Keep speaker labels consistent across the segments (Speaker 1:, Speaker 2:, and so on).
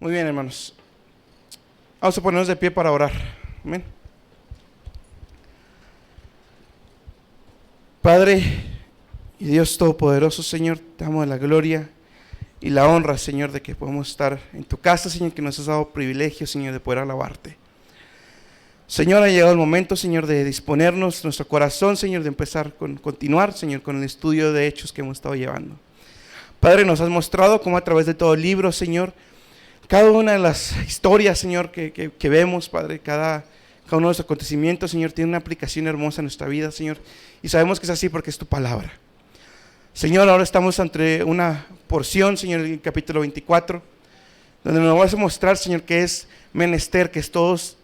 Speaker 1: Muy bien, hermanos. Vamos a ponernos de pie para orar. Amén. Padre y Dios Todopoderoso, Señor, te damos la gloria y la honra, Señor, de que podemos estar en tu casa, Señor, que nos has dado privilegio, Señor, de poder alabarte. Señor, ha llegado el momento, Señor, de disponernos nuestro corazón, Señor, de continuar, Señor, con el estudio de Hechos que hemos estado llevando. Padre, nos has mostrado cómo a través de todo el libro, Señor, cada una de las historias, Señor, que vemos, Padre, cada uno de los acontecimientos, Señor, tiene una aplicación hermosa en nuestra vida, Señor, y sabemos que es así porque es tu palabra. Señor, ahora estamos ante una porción, Señor, en el capítulo 24, donde nos vas a mostrar, Señor, que es menester, que es todos,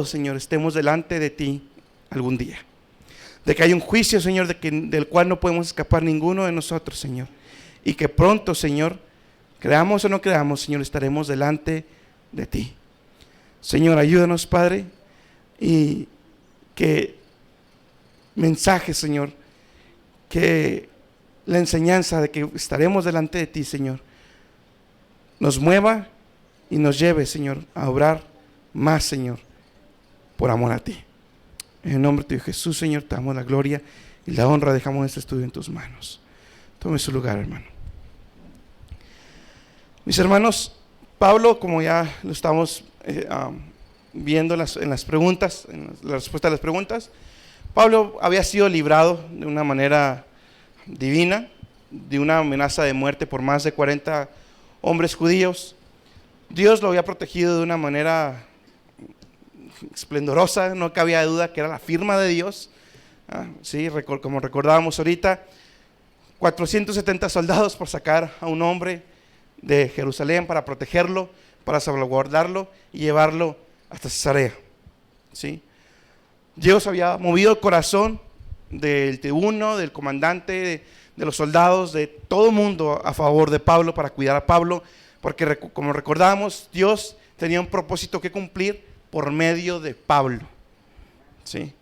Speaker 1: Señor, estemos delante de ti algún día. De que hay un juicio, Señor, del cual no podemos escapar ninguno de nosotros, Señor. Y que pronto, Señor, creamos o no creamos, Señor, estaremos delante de ti. Señor, ayúdanos, Padre, y que mensaje, Señor, que la enseñanza de que estaremos delante de ti, Señor, nos mueva y nos lleve, Señor, a obrar más, Señor, por amor a ti. En el nombre de Jesús, Señor, te damos la gloria y la honra. Dejamos este estudio en tus manos. Tome su lugar, hermano. Mis hermanos, Pablo, como ya lo estamos viendo en las preguntas, en la respuesta a las preguntas, Pablo había sido librado de una manera divina de una amenaza de muerte por más de 40 hombres judíos. Dios lo había protegido de una manera esplendorosa, no cabía duda que era la firma de Dios. Sí, como recordábamos ahorita, 470 soldados por sacar a un hombre de Jerusalén para protegerlo, para salvaguardarlo y llevarlo hasta Cesarea. ¿Sí? Dios había movido el corazón del tribuno, del comandante, de los soldados, de todo el mundo a favor de Pablo, para cuidar a Pablo, porque como recordamos, Dios tenía un propósito que cumplir por medio de Pablo. ¿Sí?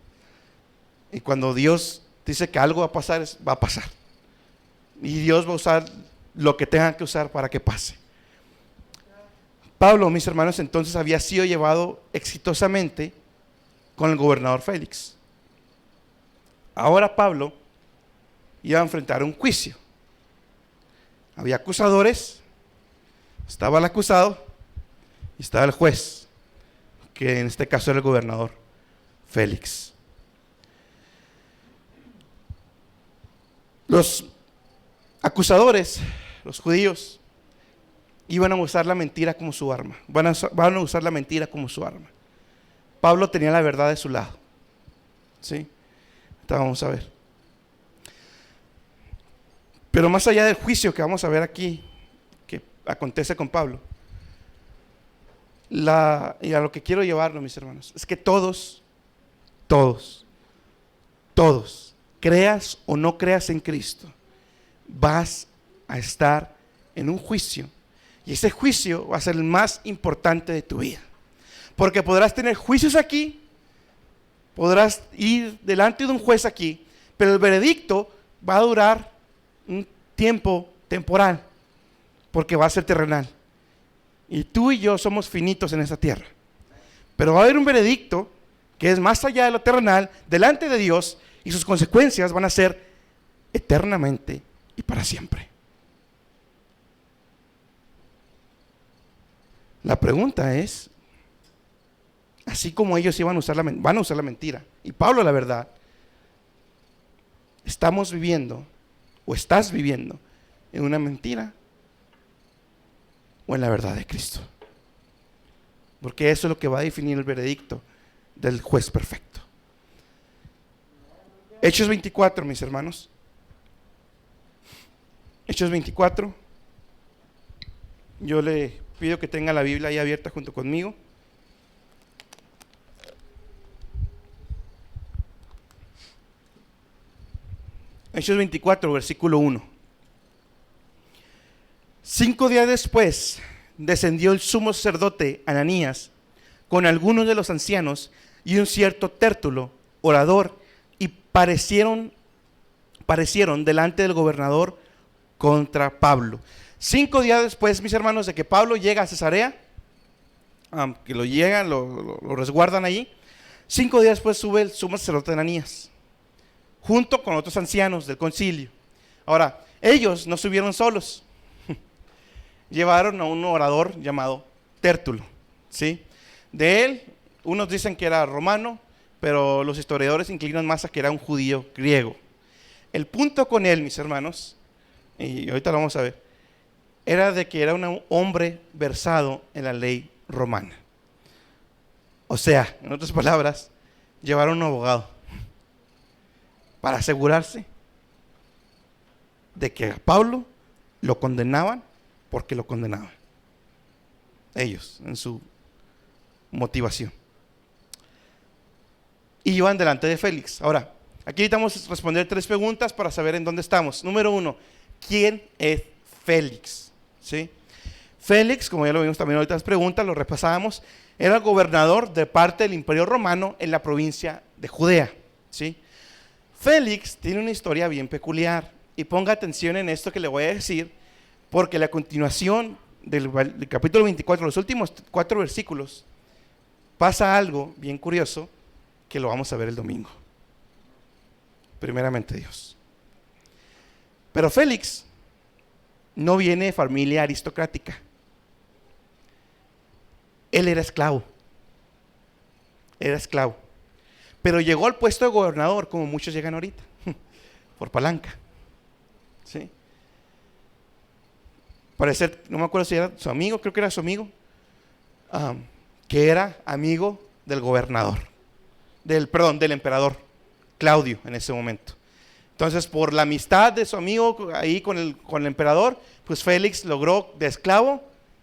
Speaker 1: Y cuando Dios dice que algo va a pasar, va a pasar. Y Dios va a usar lo que tenga que usar para que pase. Pablo, mis hermanos, entonces había sido llevado exitosamente con el gobernador Félix. Ahora Pablo iba a enfrentar un juicio. Había acusadores, estaba el acusado y estaba el juez, que en este caso era el gobernador Félix. Los acusadores, los judíos, iban a usar la mentira como su arma. Van a usar la mentira como su arma. Pablo tenía la verdad de su lado. ¿Sí? Entonces vamos a ver. Pero más allá del juicio que vamos a ver aquí, que acontece con Pablo, y a lo que quiero llevarlo, mis hermanos, es que todos, creas o no creas en Cristo, vas a estar en un juicio. Y ese juicio va a ser el más importante de tu vida. Porque podrás tener juicios aquí, podrás ir delante de un juez aquí, pero el veredicto va a durar un tiempo temporal, porque va a ser terrenal. Y tú y yo somos finitos en esa tierra. Pero va a haber un veredicto que es más allá de lo terrenal, delante de Dios, y sus consecuencias van a ser eternamente y para siempre. La pregunta es, así como ellos van a usar la mentira, y Pablo la verdad, ¿estamos viviendo o estás viviendo en una mentira o en la verdad de Cristo? Porque eso es lo que va a definir el veredicto del juez perfecto. Hechos 24, mis hermanos. Hechos 24. Yo le pido que tenga la Biblia ahí abierta junto conmigo. Hechos 24, versículo 1. 5 días después descendió el sumo sacerdote Ananías con algunos de los ancianos y un cierto Tértulo, orador, y parecieron delante del gobernador contra Pablo. 5 días después, mis hermanos, de que Pablo llega a Cesarea, que lo llegan, lo resguardan allí. 5 días después sube el sumo sacerdote Ananías, junto con otros ancianos del concilio. Ahora, ellos no subieron solos, llevaron a un orador llamado Tértulo, ¿sí? De él, unos dicen que era romano, pero los historiadores inclinan más a que era un judío griego. El punto con él, mis hermanos, y ahorita lo vamos a ver, era de que era un hombre versado en la ley romana. O sea, en otras palabras, llevaron un abogado para asegurarse de que a Pablo lo condenaban porque lo condenaban. Ellos, en su motivación. Y iban delante de Félix. Ahora, aquí necesitamos responder 3 preguntas para saber en dónde estamos. Número 1, ¿quién es Félix? ¿Sí? Félix, como ya lo vimos también ahorita en las preguntas, lo repasábamos, era gobernador de parte del Imperio Romano en la provincia de Judea, ¿sí? Félix tiene una historia bien peculiar, y ponga atención en esto que le voy a decir, porque la continuación del capítulo 24, los últimos 4 versículos, pasa algo bien curioso que lo vamos a ver el domingo. Primeramente Dios. Pero Félix no viene de familia aristocrática. Él era esclavo. Era esclavo. Pero llegó al puesto de gobernador, como muchos llegan ahorita, por palanca. ¿Sí? Parece, no me acuerdo si era su amigo, creo que era su amigo, que era amigo del gobernador, del emperador Claudio en ese momento. Entonces, por la amistad de su amigo ahí con el emperador, pues Félix logró de esclavo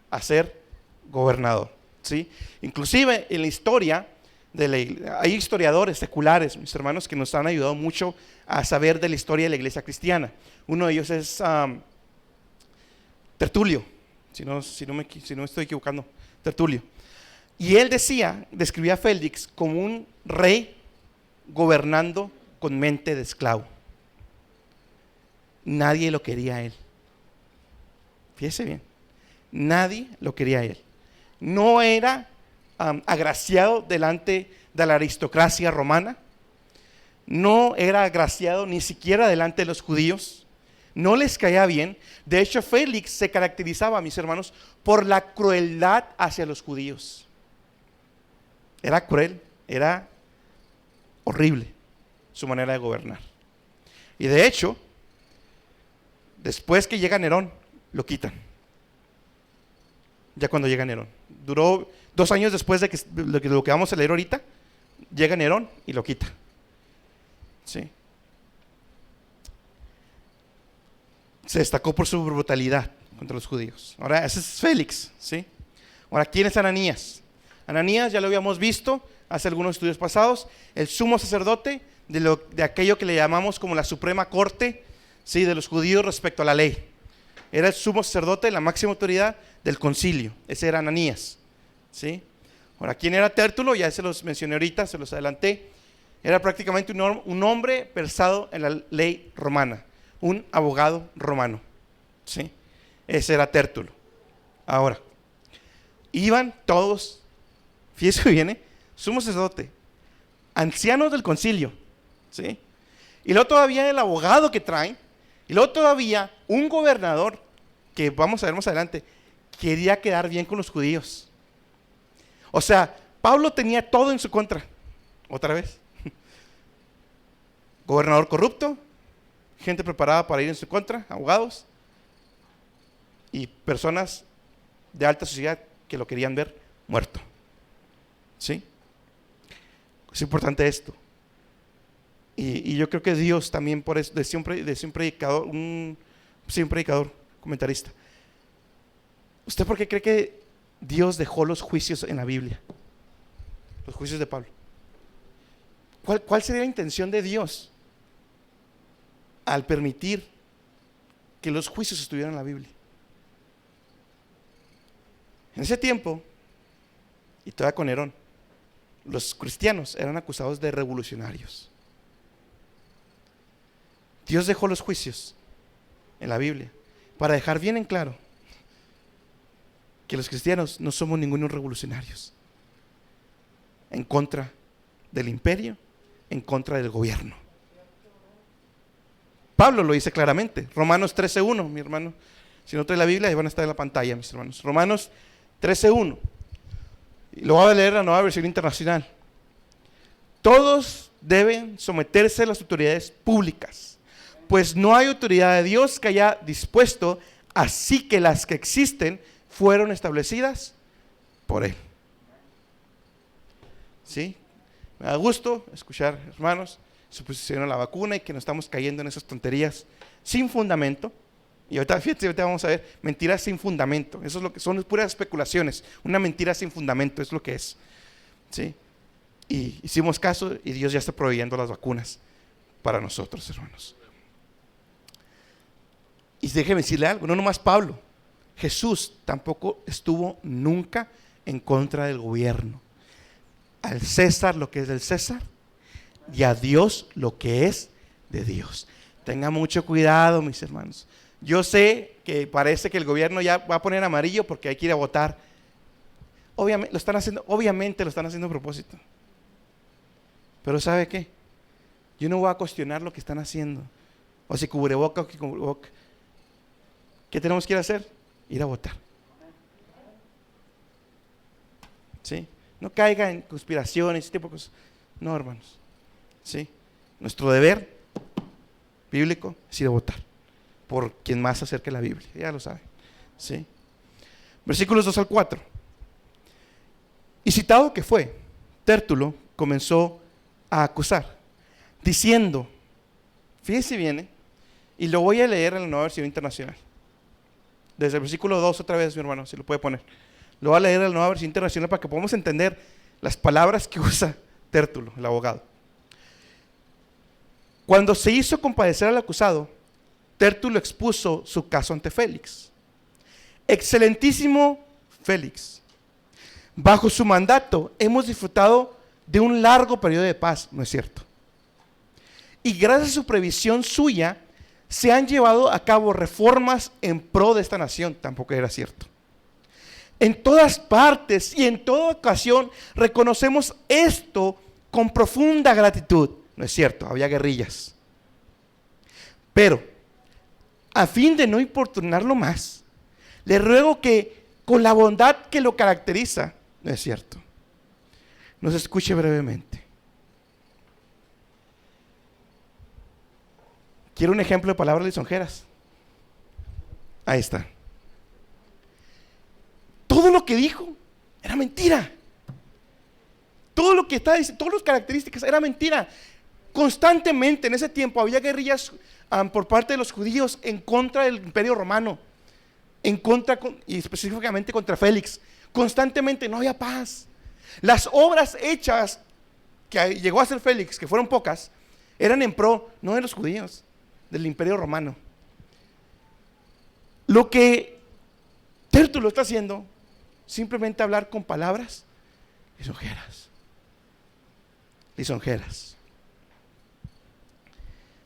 Speaker 1: a ser gobernador, ¿sí? Inclusive en la historia hay historiadores seculares, mis hermanos, que nos han ayudado mucho a saber de la historia de la iglesia cristiana. Uno de ellos es Tertulio, si no me estoy equivocando, Tertulio. Y él describía a Félix como un rey gobernando con mente de esclavo. Nadie lo quería a él. Fíjese bien, nadie lo quería a él. No era agraciado delante de la aristocracia romana, no era agraciado ni siquiera delante de los judíos, no les caía bien. De hecho, Félix se caracterizaba, mis hermanos, por la crueldad hacia los judíos. Era cruel, era horrible su manera de gobernar. Y de hecho, después que llega Nerón, lo quitan. Ya cuando llega Nerón. Duró 2 años después de lo que vamos a leer ahorita, llega Nerón y lo quita. ¿Sí? Se destacó por su brutalidad contra los judíos. Ahora, ese es Félix, ¿sí? Ahora, ¿quién es Ananías? Ananías ya lo habíamos visto hace algunos estudios pasados, el sumo sacerdote de aquello que le llamamos como la suprema corte, ¿sí?, de los judíos respecto a la ley. Era el sumo sacerdote, la máxima autoridad del concilio. Ese era Ananías, ¿sí? Ahora, ¿quién era Tértulo? Ya se los mencioné ahorita, se los adelanté. Era prácticamente un hombre versado en la ley romana, un abogado romano, ¿sí? Ese era Tértulo. Ahora, iban todos, fíjese bien, sumo sacerdote, ancianos del concilio, ¿sí? Y luego todavía el abogado que traen, y luego todavía un gobernador, que vamos a ver más adelante, quería quedar bien con los judíos. O sea, Pablo tenía todo en su contra, otra vez. Gobernador corrupto, gente preparada para ir en su contra, abogados, y personas de alta sociedad que lo querían ver muerto. ¿Sí? Es importante esto. Y yo creo que Dios también, por eso, decía un predicador, comentarista: ¿usted por qué cree que Dios dejó los juicios en la Biblia? Los juicios de Pablo. ¿Cuál sería la intención de Dios al permitir que los juicios estuvieran en la Biblia? En ese tiempo, y todavía con Nerón, los cristianos eran acusados de revolucionarios. Dios dejó los juicios en la Biblia para dejar bien en claro que los cristianos no somos ningunos revolucionarios en contra del imperio, en contra del gobierno. Pablo lo dice claramente, Romanos 13:1, mi hermano. Si no trae la Biblia, ahí van a estar en la pantalla, mis hermanos. Romanos 13:1. Lo voy a leer la Nueva Versión Internacional. Todos deben someterse a las autoridades públicas, pues no hay autoridad de Dios que haya dispuesto, así que las que existen fueron establecidas por Él. ¿Sí? Me da gusto escuchar, hermanos, su posición a la vacuna y que no estamos cayendo en esas tonterías sin fundamento. Y ahorita, fíjate, ahorita vamos a ver mentiras sin fundamento. Eso es lo que son, puras especulaciones. Una mentira sin fundamento es lo que es. ¿Sí? Y hicimos caso y Dios ya está proveyendo las vacunas para nosotros, hermanos. Y déjeme decirle algo, no nomás Pablo, Jesús tampoco estuvo nunca en contra del gobierno. Al César lo que es del César y a Dios lo que es de Dios. Tengan mucho cuidado, mis hermanos. Yo sé que parece que el gobierno ya va a poner amarillo porque hay que ir a votar. Obviamente lo están haciendo a propósito. Pero ¿sabe qué? Yo no voy a cuestionar lo que están haciendo. O si cubreboca o que cubreboca. ¿Qué tenemos que ir a hacer? Ir a votar. ¿Sí? No caiga en conspiraciones, ese tipo de cosas. No, hermanos. ¿Sí? Nuestro deber bíblico es ir a votar por quien más se acerque a la Biblia. Ya lo saben. ¿Sí? Versículos 2 al 4. Y citado que fue, Tértulo comenzó a acusar, diciendo, fíjense bien, y lo voy a leer en la Nueva Versión Internacional. Desde el versículo 2 otra vez, mi hermano, si lo puede poner. Lo voy a leer en la Nueva Versión Internacional para que podamos entender las palabras que usa Tértulo, el abogado. Cuando se hizo compadecer al acusado, Tértulo expuso su caso ante Félix. Excelentísimo Félix, bajo su mandato hemos disfrutado de un largo periodo de paz, ¿no es cierto? Y gracias a su previsión suya, se han llevado a cabo reformas en pro de esta nación, tampoco era cierto. En todas partes y en toda ocasión reconocemos esto con profunda gratitud, ¿no es cierto? Había guerrillas. Pero, a fin de no importunarlo más, le ruego que con la bondad que lo caracteriza, ¿no es cierto?, nos escuche brevemente. ¿Quiere un ejemplo de palabras lisonjeras? Ahí está. Todo lo que dijo era mentira. Todo lo que está diciendo, todas las características era mentira. Constantemente en ese tiempo había guerrillas por parte de los judíos en contra del Imperio Romano, y específicamente contra Félix. Constantemente no había paz. Las obras hechas que llegó a hacer Félix, que fueron pocas, eran en pro no de los judíos, del Imperio Romano. Lo que Tértulo está haciendo, simplemente hablar con palabras lisonjeras,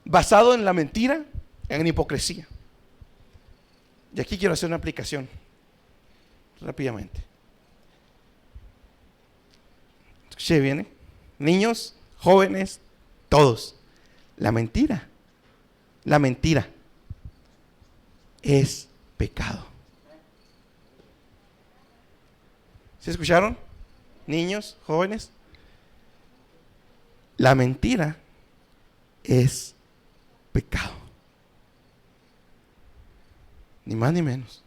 Speaker 1: basado en la mentira, en hipocresía. Y aquí quiero hacer una aplicación rápidamente. Escuche bien, niños, jóvenes, todos. La mentira es pecado. ¿Sí escucharon? Niños, jóvenes. La mentira es pecado. Ni más ni menos.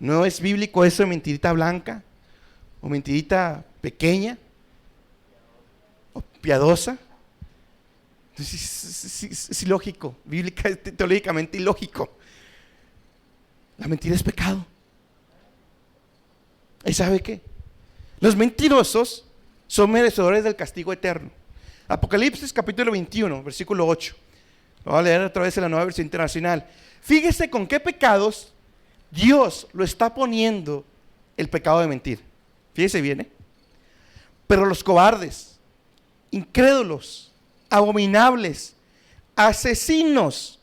Speaker 1: No es bíblico eso de mentirita blanca o mentirita pequeña o piadosa. Es ilógico, bíblica, teológicamente ilógico. La mentira es pecado. ¿Y sabe qué? Los mentirosos son merecedores del castigo eterno. Apocalipsis capítulo 21, versículo 8. Lo voy a leer otra vez en la Nueva Versión Internacional. Fíjese con qué pecados Dios lo está poniendo el pecado de mentir. Fíjese bien, Pero los cobardes, incrédulos, abominables, asesinos,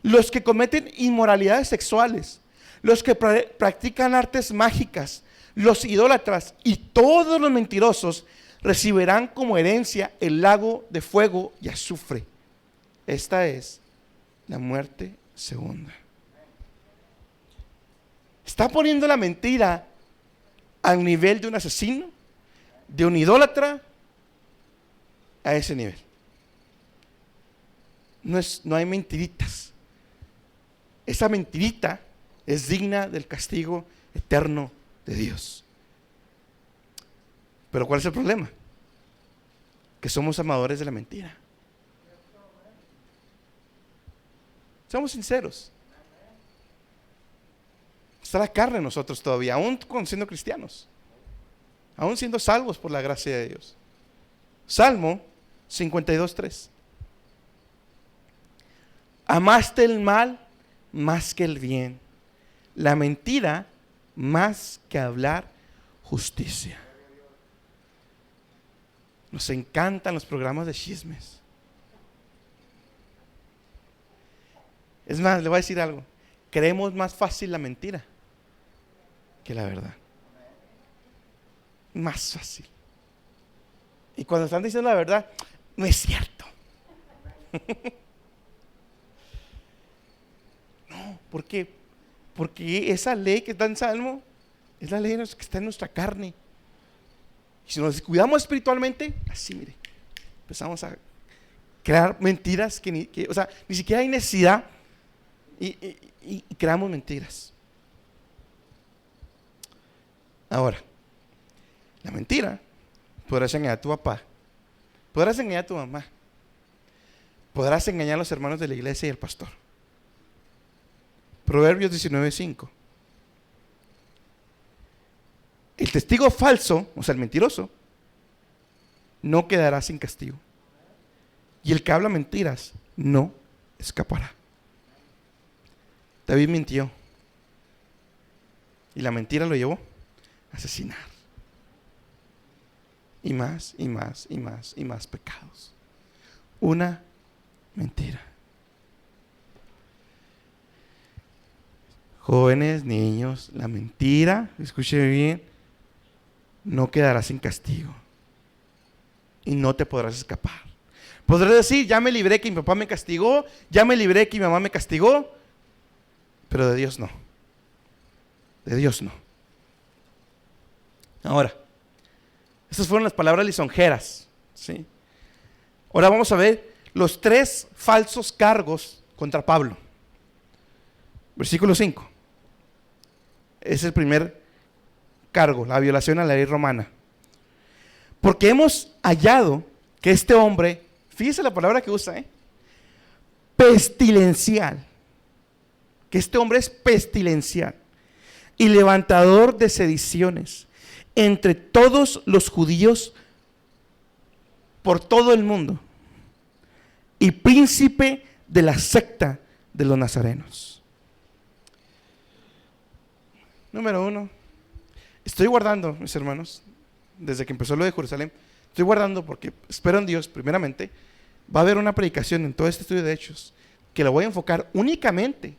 Speaker 1: los que cometen inmoralidades sexuales, los que practican artes mágicas, los idólatras y todos los mentirosos recibirán como herencia el lago de fuego y azufre. Esta es la muerte segunda. Está poniendo la mentira al nivel de un asesino, de un idólatra, a ese nivel. No hay mentiritas. Esa mentirita es digna del castigo eterno de Dios. Pero ¿cuál es el problema? Que somos amadores de la mentira. Seamos sinceros. Está la carne en nosotros todavía, aún siendo cristianos, aún siendo salvos por la gracia de Dios. Salmo 52:3. Amaste el mal más que el bien, la mentira más que hablar justicia. Nos encantan los programas de chismes. Es más, le voy a decir algo. Creemos más fácil la mentira que la verdad. Más fácil. Y cuando están diciendo la verdad, no es cierto. No, ¿por qué? Porque esa ley que está en Salmo es la ley que está en nuestra carne. Y si nos descuidamos espiritualmente, así mire, empezamos a crear mentiras que ni siquiera hay necesidad y creamos mentiras. Ahora, la mentira podrás engañar a tu papá, podrás engañar a tu mamá, podrás engañar a los hermanos de la iglesia y al pastor. Proverbios 19:5. El testigo falso, o sea el mentiroso, no quedará sin castigo, y el que habla mentiras no escapará. David mintió y la mentira lo llevó a asesinar. Y más, y más, y más, y más pecados. Una mentira. Jóvenes, niños, la mentira, escuche bien, no quedará sin castigo. Y no te podrás escapar. Podrás decir, ya me libré que mi papá me castigó, ya me libré que mi mamá me castigó, pero de Dios no. De Dios no. Ahora, estas fueron las palabras lisonjeras, ¿sí? Ahora vamos a ver los 3 falsos cargos contra Pablo. Versículo 5. Es el primer cargo, la violación a la ley romana. Porque hemos hallado que este hombre, fíjese la palabra que usa, pestilencial, que este hombre es pestilencial y levantador de sediciones entre todos los judíos por todo el mundo y príncipe de la secta de los nazarenos. Número 1, estoy guardando, mis hermanos, desde que empezó lo de Jerusalén, estoy guardando porque espero en Dios, primeramente, va a haber una predicación en todo este estudio de Hechos que la voy a enfocar únicamente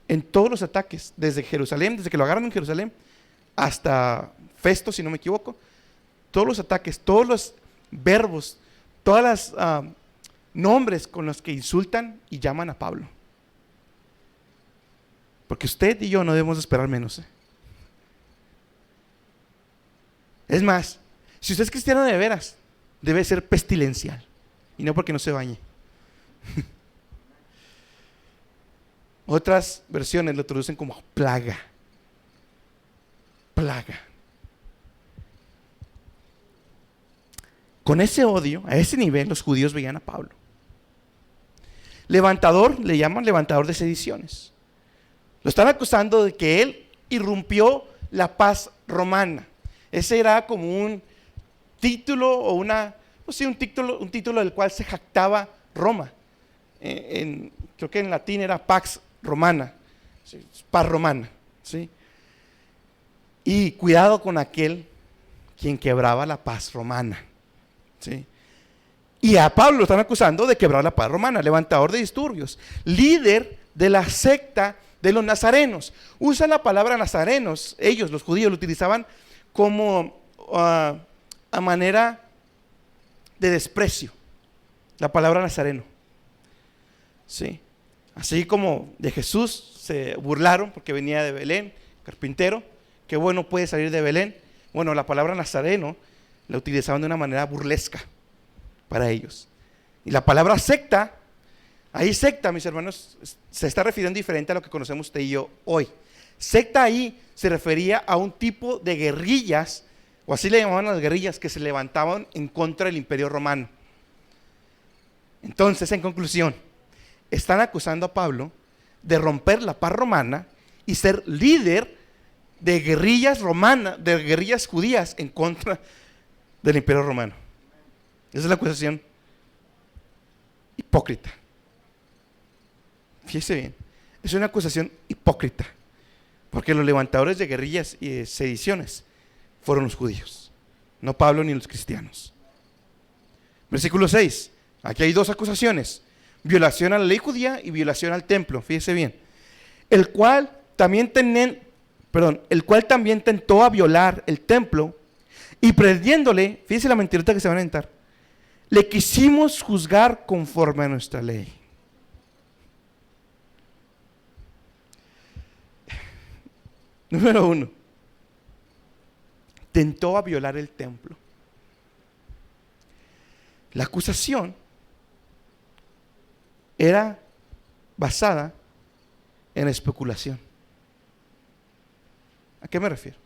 Speaker 1: en todos los ataques, desde Jerusalén, desde que lo agarran en Jerusalén, hasta Festo, si no me equivoco, todos los ataques, todos los verbos, todas las nombres con los que insultan y llaman a Pablo. Porque usted y yo no debemos esperar menos. Es más, si usted es cristiano de veras, debe ser pestilencial, y no porque no se bañe. Otras versiones lo traducen como plaga. Plaga. Con ese odio, a ese nivel, los judíos veían a Pablo. Levantador, le llaman levantador de sediciones. Lo están acusando de que él irrumpió la paz romana. Ese era como un título o un título del cual se jactaba Roma. Creo que en latín era Pax Romana, ¿sí? Paz romana, ¿sí? Y cuidado con aquel quien quebraba la paz romana, ¿sí? Y a Pablo lo están acusando de quebrar la paz romana, levantador de disturbios, líder de la secta de los nazarenos. Usan la palabra nazarenos, ellos, los judíos, lo utilizaban como a manera de desprecio, la palabra nazareno. ¿Sí? Así como de Jesús se burlaron porque venía de Belén, carpintero, qué bueno puede salir de Belén. Bueno, la palabra nazareno la utilizaban de una manera burlesca para ellos. Y la palabra secta, ahí secta, mis hermanos, se está refiriendo diferente a lo que conocemos usted y yo hoy. Secta ahí se refería a un tipo de guerrillas, o así le llamaban a las guerrillas, que se levantaban en contra del Imperio Romano. Entonces, en conclusión, están acusando a Pablo de romper la paz romana y ser líder de guerrillas romanas, de guerrillas judías en contra del Imperio Romano. Esa es la acusación hipócrita. Fíjese bien, es una acusación hipócrita, porque los levantadores de guerrillas y de sediciones fueron los judíos, no Pablo ni los cristianos. Versículo 6, aquí hay dos acusaciones: violación a la ley judía y violación al templo. Fíjese bien, el cual también tentó a violar el templo, y prendiéndole, fíjese la mentirita que se van a inventar, le quisimos juzgar conforme a nuestra ley. Número 1, tentó a violar el templo. La acusación era basada en especulación. ¿A qué me refiero?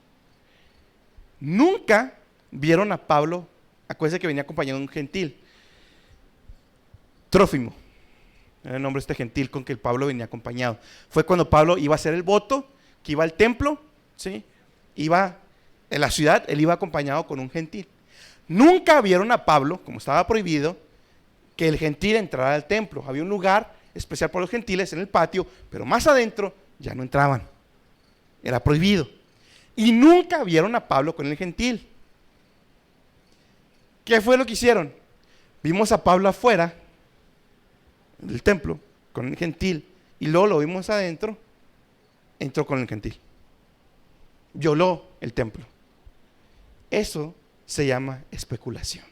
Speaker 1: Nunca vieron a Pablo, acuérdense que venía acompañado de un gentil, Trófimo, era el nombre de este gentil con que el Pablo venía acompañado. Fue cuando Pablo iba a hacer el voto, que iba al templo, ¿sí? Iba en la ciudad, él iba acompañado con un gentil. Nunca vieron a Pablo, como estaba prohibido, que el gentil entrara al templo. Había un lugar especial para los gentiles en el patio, pero más adentro ya no entraban. Era prohibido. Y nunca vieron a Pablo con el gentil. ¿Qué fue lo que hicieron? Vimos a Pablo afuera del templo con el gentil, y luego lo vimos adentro, entró con el gentil, violó el templo. Eso se llama especulación.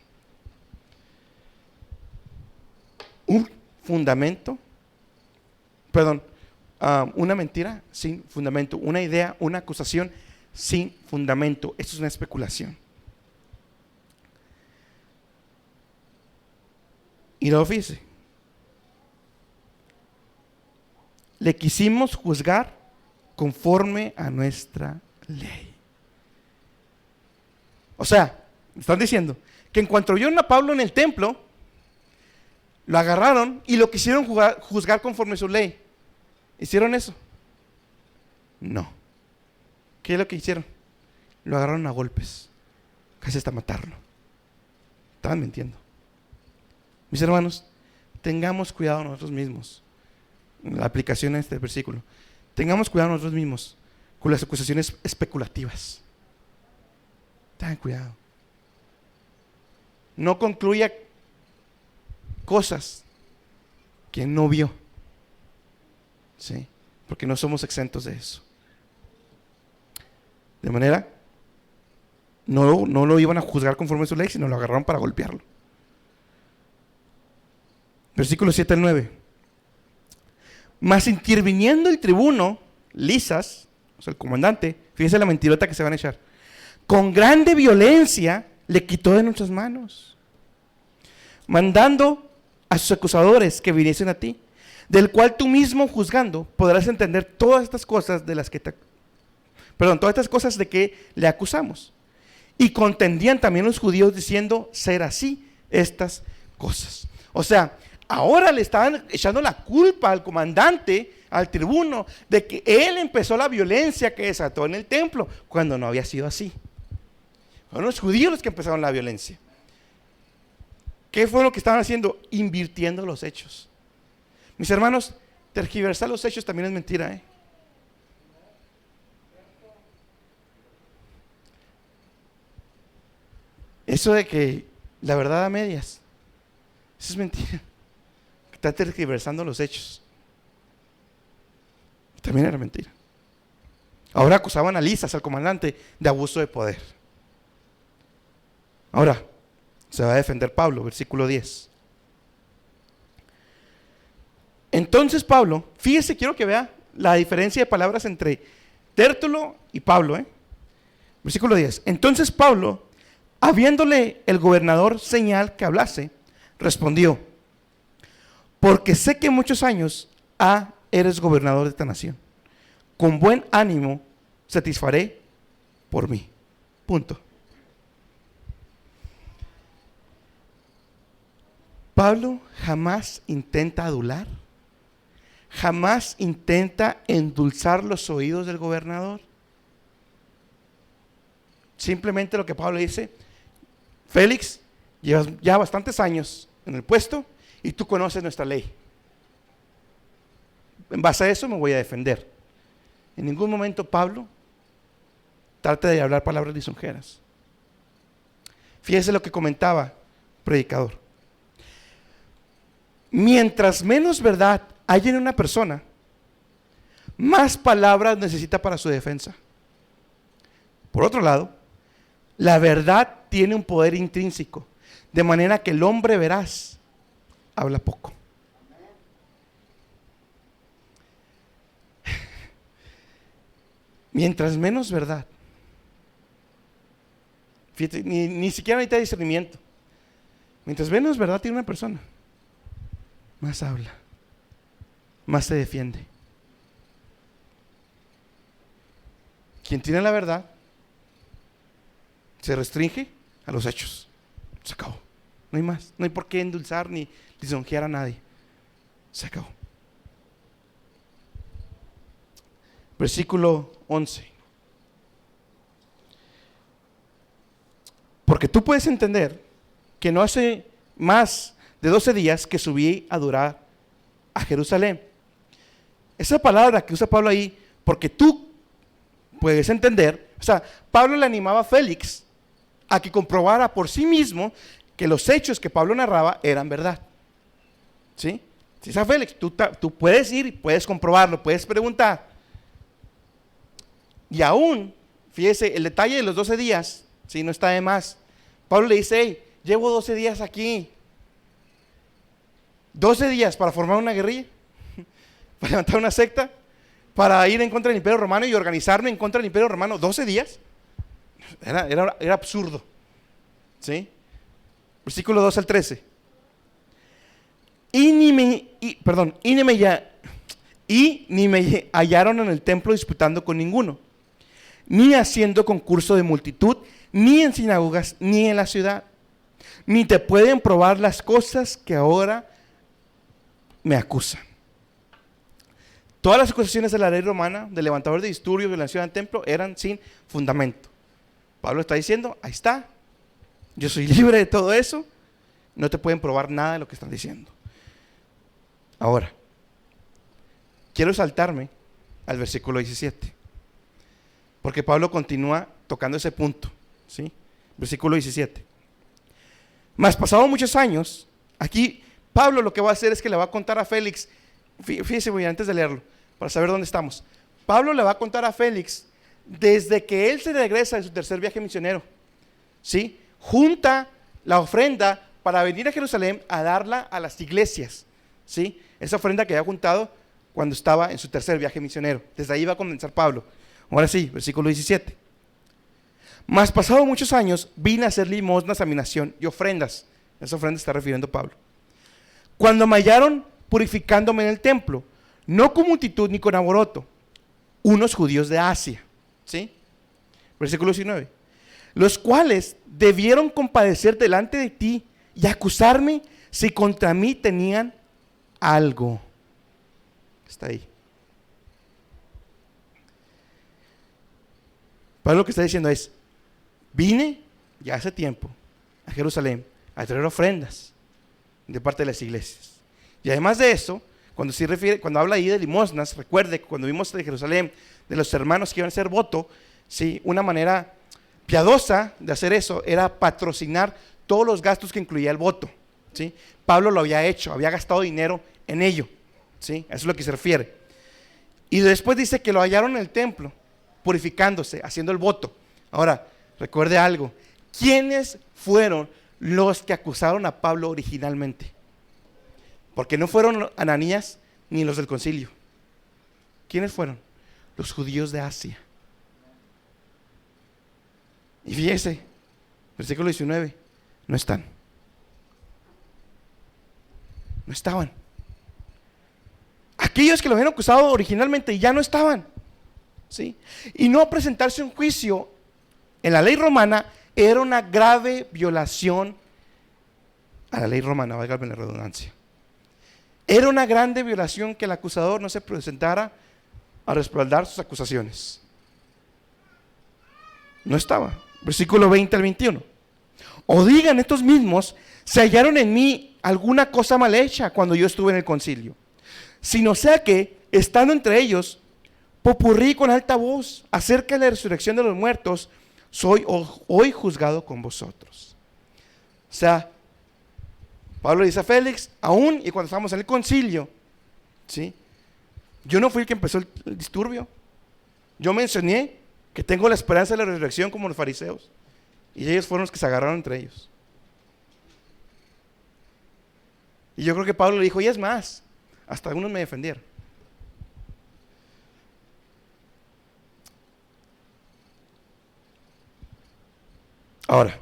Speaker 1: Una mentira sin fundamento, una idea, una acusación sin fundamento. Esto es una especulación. Y luego fíjese, le quisimos juzgar conforme a nuestra ley. O sea, están diciendo que en cuanto vieron a Pablo en el templo, lo agarraron y lo quisieron juzgar conforme a su ley. ¿Hicieron eso? No. ¿Qué es lo que hicieron? Lo agarraron a golpes, casi hasta matarlo. Estaban mintiendo. Mis hermanos, tengamos cuidado nosotros mismos. La aplicación de este versículo. Tengamos cuidado nosotros mismos con las acusaciones especulativas. Tengan cuidado. No concluya cosas que no vio. ¿Sí? Porque no somos exentos de eso. De manera, no lo iban a juzgar conforme a su ley, sino lo agarraron para golpearlo. Versículos 7 al 9. Mas interviniendo el tribuno, Lisas, o sea el comandante, fíjense la mentirota que se van a echar, con grande violencia le quitó de nuestras manos, mandando a sus acusadores que viniesen a ti, del cual tú mismo juzgando podrás entender todas estas cosas de que le acusamos. Y contendían también los judíos diciendo ser así estas cosas. O sea, ahora le estaban echando la culpa al comandante, al tribuno, de que él empezó la violencia que desató en el templo, cuando no había sido así. Fueron los judíos los que empezaron la violencia. ¿Qué fue lo que estaban haciendo? Invirtiendo los hechos. Mis hermanos, tergiversar los hechos también es mentira, ¿eh? Eso de que la verdad a medias, eso es mentira. Está tergiversando los hechos. También era mentira. Ahora acusaban a Lisas, al comandante, de abuso de poder. Ahora se va a defender Pablo, versículo 10. Entonces Pablo, fíjese, quiero que vea la diferencia de palabras entre Tértulo y Pablo. Versículo 10. Entonces Pablo, habiéndole el gobernador señal que hablase, respondió: porque sé que muchos años eres gobernador de esta nación. Con buen ánimo satisfaré por mí. Punto. Pablo jamás intenta adular, jamás intenta endulzar los oídos del gobernador. Simplemente lo que Pablo dice: Félix, llevas ya bastantes años en el puesto y tú conoces nuestra ley. En base a eso me voy a defender. En ningún momento Pablo trata de hablar palabras lisonjeras. Fíjese lo que comentaba predicador. Mientras menos verdad hay en una persona, más palabras necesita para su defensa. Por otro lado, la verdad tiene un poder intrínseco, de manera que el hombre veraz habla poco. Mientras menos verdad, fíjate, ni siquiera necesita discernimiento. Mientras menos verdad tiene una persona, más habla, más se defiende. Quien tiene la verdad se restringe a los hechos. Se acabó. No hay más. No hay por qué endulzar ni lisonjear a nadie. Se acabó. Versículo 11. Porque tú puedes entender que no hace más de 12 días que subí a adorar a Jerusalén. Esa palabra que usa Pablo ahí, porque tú puedes entender, o sea, Pablo le animaba a Félix a que comprobara por sí mismo que los hechos que Pablo narraba eran verdad. ¿Sí? Si es Félix, tú puedes ir y puedes comprobarlo, puedes preguntar. Y aún, fíjese, el detalle de los 12 días, si no está de más. Pablo le dice: hey, llevo 12 días aquí. 12 días para formar una guerrilla, para levantar una secta, para ir en contra del Imperio Romano y organizarme en contra del Imperio Romano. 12 días. Era absurdo. ¿Sí? Versículo 2 al 13. Y ni me hallaron en el templo disputando con ninguno, ni haciendo concurso de multitud, ni en sinagogas, ni en la ciudad. Ni te pueden probar las cosas que ahora me acusan. Todas las acusaciones de la ley romana, del levantador de disturbios, violación al templo, eran sin fundamento. Pablo está diciendo: ahí está, yo soy libre de todo eso, no te pueden probar nada de lo que están diciendo. Ahora, quiero saltarme al versículo 17, porque Pablo continúa tocando ese punto, ¿sí? Versículo 17. Mas pasado muchos años, aquí Pablo lo que va a hacer es que le va a contar a Félix, fíjese muy bien, antes de leerlo, para saber dónde estamos. Pablo le va a contar a Félix desde que él se regresa de su tercer viaje misionero, ¿sí? Junta la ofrenda para venir a Jerusalén a darla a las iglesias, ¿sí? Esa ofrenda que había juntado cuando estaba en su tercer viaje misionero. Desde ahí va a comenzar Pablo. Ahora sí, versículo 17. Mas pasado muchos años vine a hacer limosnas a mi nación y ofrendas. Esa ofrenda está refiriendo Pablo. Cuando me hallaron purificándome en el templo, no con multitud ni con alboroto, unos judíos de Asia, ¿sí? Versículo 19. Los cuales debieron compadecer delante de ti y acusarme si contra mí tenían algo. Está ahí. Pablo lo que está diciendo es: vine ya hace tiempo a Jerusalén a traer ofrendas de parte de las iglesias. Y además de eso, cuando habla ahí de limosnas, recuerde que cuando vimos de Jerusalén, de los hermanos que iban a hacer voto, ¿sí? Una manera piadosa de hacer eso era patrocinar todos los gastos que incluía el voto, ¿sí? Pablo lo había hecho, había gastado dinero en ello, ¿sí? A eso es lo que se refiere. Y después dice que lo hallaron en el templo, purificándose, haciendo el voto. Ahora, recuerde algo. ¿Quiénes fueron los que acusaron a Pablo originalmente? Porque no fueron Ananías ni los del concilio. ¿Quiénes fueron? Los judíos de Asia. Y fíjese, versículo 19, no están. No estaban. Aquellos que lo habían acusado originalmente ya no estaban, ¿sí? Y no presentarse un juicio en la ley romana era una grave violación a la ley romana, válgame la redundancia. Era una grande violación que el acusador no se presentara a respaldar sus acusaciones. No estaba. Versículo 20 al 21. O digan estos mismos, se hallaron en mí alguna cosa mal hecha cuando yo estuve en el concilio. Sino sea que, estando entre ellos, popurrí con alta voz acerca de la resurrección de los muertos, soy hoy juzgado con vosotros. O sea, Pablo dice a Félix, aún y cuando estábamos en el concilio, ¿sí? Yo no fui el que empezó el disturbio. Yo mencioné que tengo la esperanza de la resurrección como los fariseos, y ellos fueron los que se agarraron entre ellos. Y yo creo que Pablo le dijo, y es más, hasta algunos me defendieron. Ahora,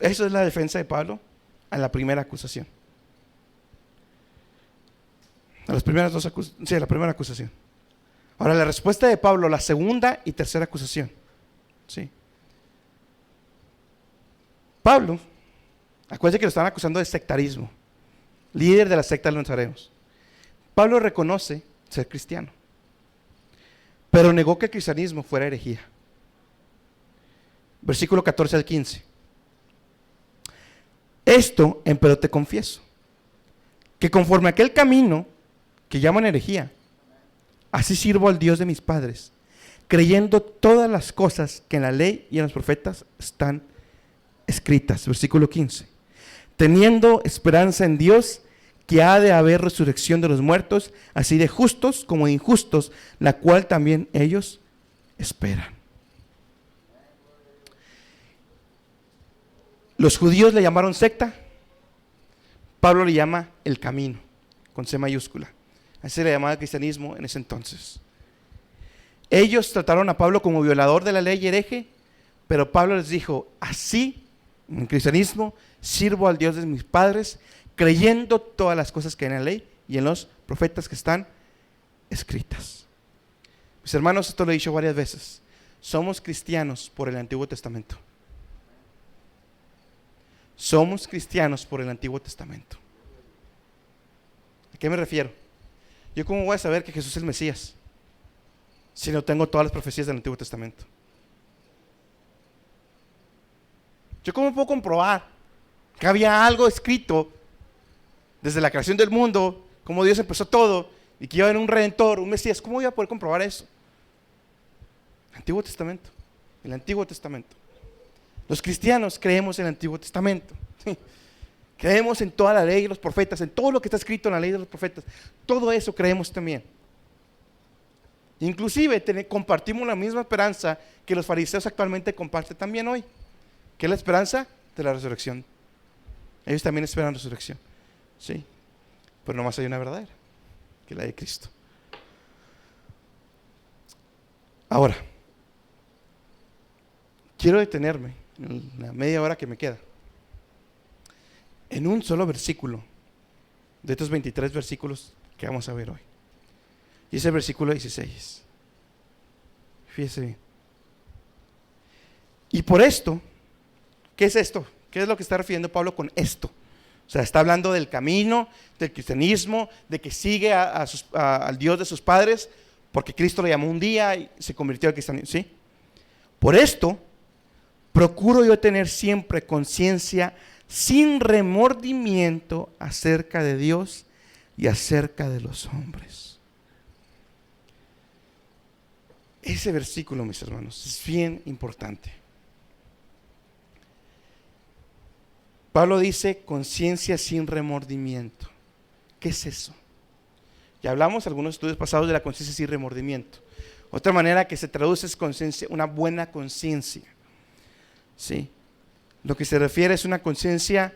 Speaker 1: eso es la defensa de Pablo a la primera acusación. A las primeras dos acusaciones, sí, a la primera acusación. Ahora, la respuesta de Pablo, la segunda y tercera acusación. Sí. Pablo, acuérdense que lo estaban acusando de sectarismo, líder de la secta de los nazarenos. Pablo reconoce ser cristiano, pero negó que el cristianismo fuera herejía. Versículo 14 al 15. Esto, empero te confieso, que conforme a aquel camino que llaman herejía, así sirvo al Dios de mis padres, creyendo todas las cosas que en la ley y en los profetas están escritas. Versículo 15. Teniendo esperanza en Dios, que ha de haber resurrección de los muertos, así de justos como de injustos, la cual también ellos esperan. Los judíos le llamaron secta, Pablo le llama el camino, con C mayúscula. Así se le llamaba el cristianismo en ese entonces. Ellos trataron a Pablo como violador de la ley y hereje, pero Pablo les dijo, así, en el cristianismo, sirvo al Dios de mis padres, creyendo todas las cosas que hay en la ley y en los profetas que están escritas. Mis hermanos, esto lo he dicho varias veces, somos cristianos por el Antiguo Testamento. Somos cristianos por el Antiguo Testamento. ¿A qué me refiero? ¿Yo cómo voy a saber que Jesús es el Mesías si no tengo todas las profecías del Antiguo Testamento? ¿Yo cómo puedo comprobar que había algo escrito desde la creación del mundo, cómo Dios empezó todo y que iba a haber un Redentor, un Mesías? ¿Cómo voy a poder comprobar eso? El Antiguo Testamento. El Antiguo Testamento. Los cristianos creemos en el Antiguo Testamento. Creemos en toda la ley y los profetas, en todo lo que está escrito en la ley de los profetas. Todo eso creemos también. Inclusive compartimos la misma esperanza que los fariseos actualmente comparten también hoy, que es la esperanza de la resurrección. Ellos también esperan resurrección, sí, pero nomás hay una verdadera, que es la de Cristo. Ahora, quiero detenerme en la media hora que me queda en un solo versículo de estos 23 versículos que vamos a ver hoy. Y es el versículo 16. Fíjese bien. Y por esto, ¿qué es esto? ¿Qué es lo que está refiriendo Pablo con esto? O sea, está hablando del camino, del cristianismo, de que sigue al Dios de sus padres, porque Cristo lo llamó un día y se convirtió al cristianismo, ¿sí? Por esto, procuro yo tener siempre conciencia sin remordimiento acerca de Dios y acerca de los hombres. Ese versículo, mis hermanos, es bien importante. Pablo dice conciencia sin remordimiento. ¿Qué es eso? Ya hablamos en algunos estudios pasados de la conciencia sin remordimiento. Otra manera que se traduce es conciencia, una buena conciencia. ¿Sí? Lo que se refiere es una conciencia